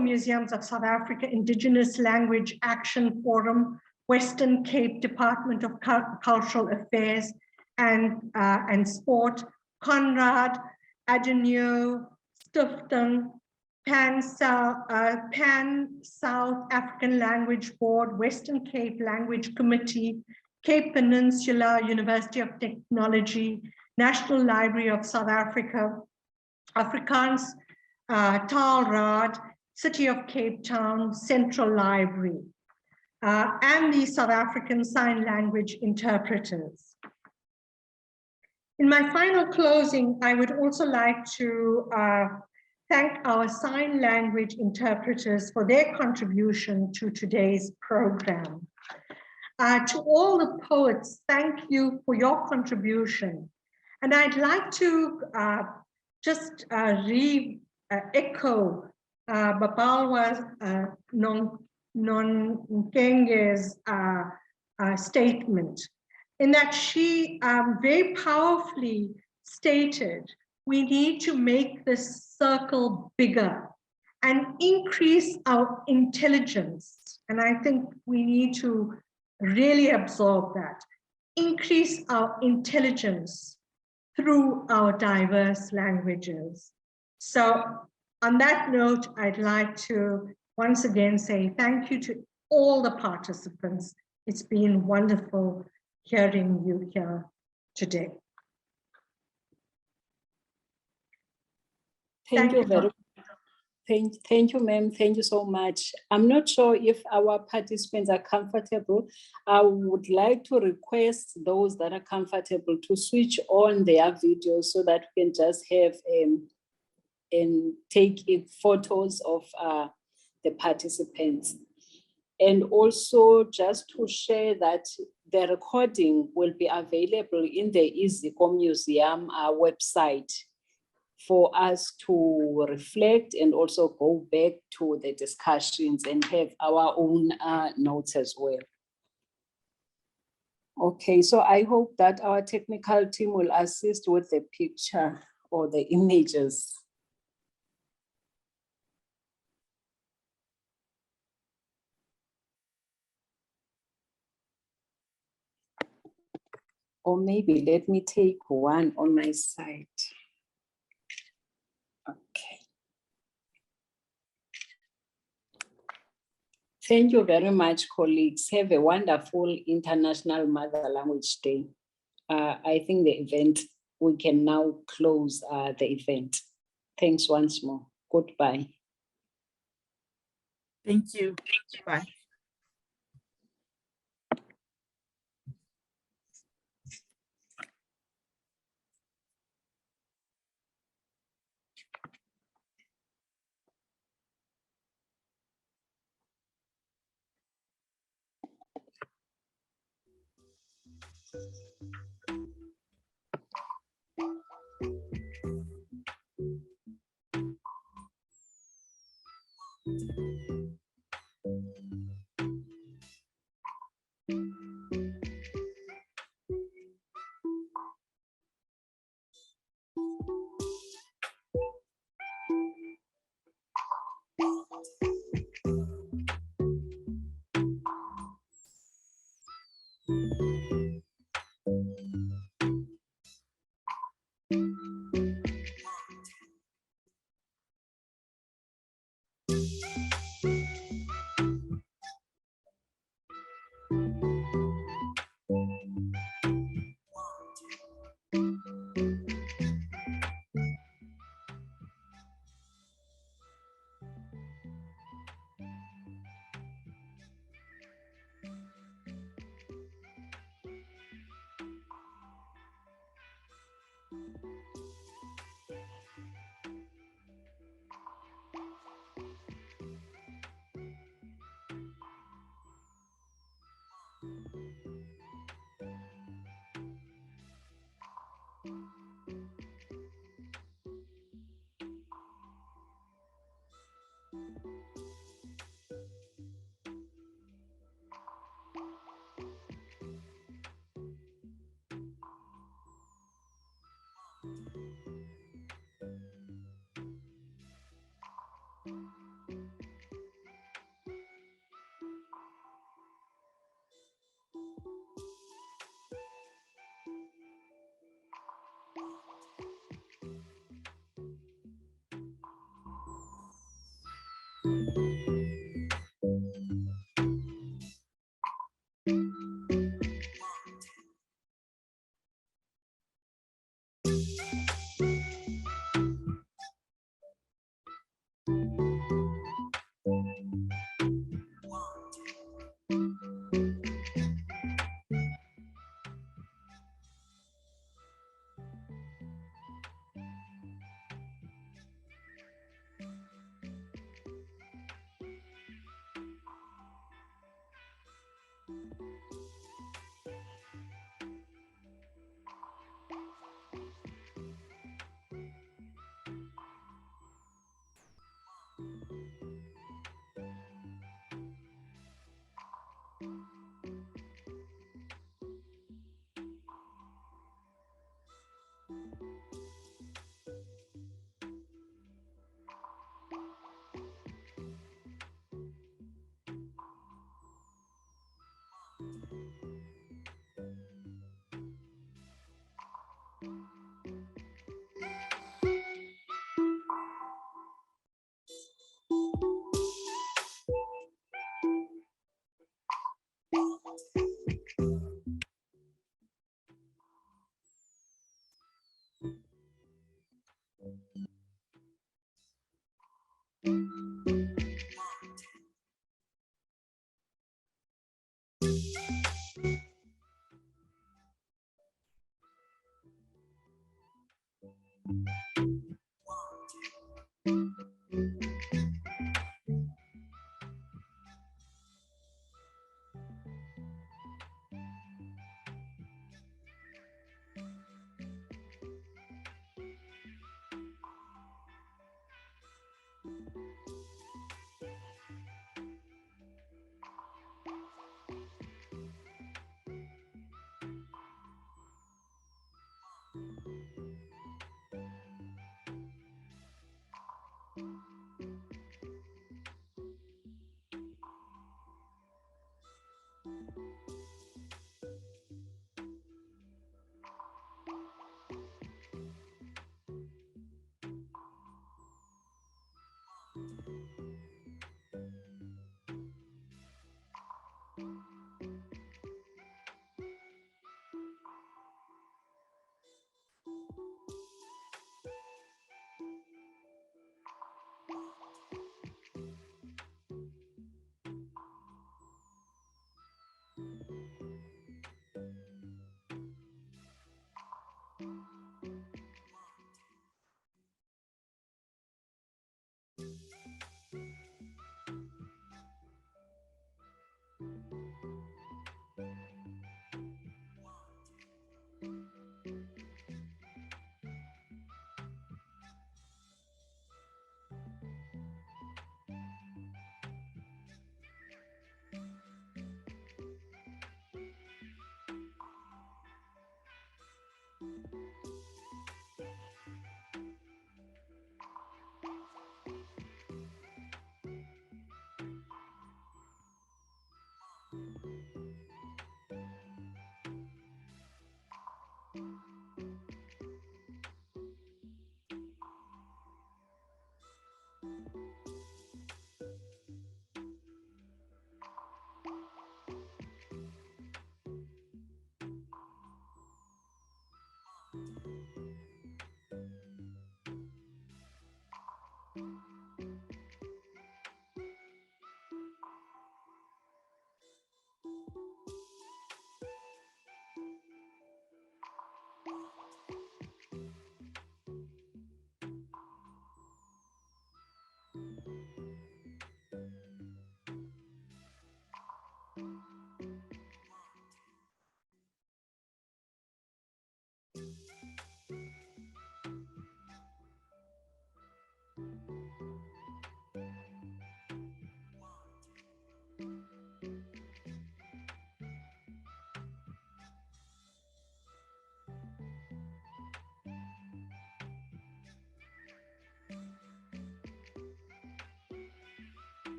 Museums of South Africa, Indigenous Language Action Forum, Western Cape Department of Cultural Affairs and Sport, Conrad, Adenio, Stiftung, Pan-South African Language Board, Western Cape Language Committee, Cape Peninsula University of Technology, National Library of South Africa, Afrikaans Taalraad, City of Cape Town, Central Library, and the South African Sign Language interpreters. In my final closing, I would also like to thank our sign language interpreters for their contribution to today's program. To all the poets, thank you for your contribution. And I'd like to just echo Babalwa Nonkenge's statement, in that she very powerfully stated, we need to make this circle bigger and increase our intelligence. And I think we need to really absorb that, increase our intelligence through our diverse languages. So on that note, I'd like to once again say thank you to all the participants. It's been wonderful hearing you here today. Thank you very much. Thank you, ma'am. Thank you so much. I'm not sure if our participants are comfortable. I would like to request those that are comfortable to switch on their videos so that we can just have and take photos of the participants. And also just to share that the recording will be available in the Iziko Museum website for us to reflect and also go back to the discussions and have our own notes as well. Okay, so I hope that our technical team will assist with the picture or the images. Or maybe let me take one on my side. Okay. Thank you very much, colleagues. Have a wonderful International Mother Language Day. I think the event, we can now close the event. Thanks once more. Goodbye. Thank you. Bye.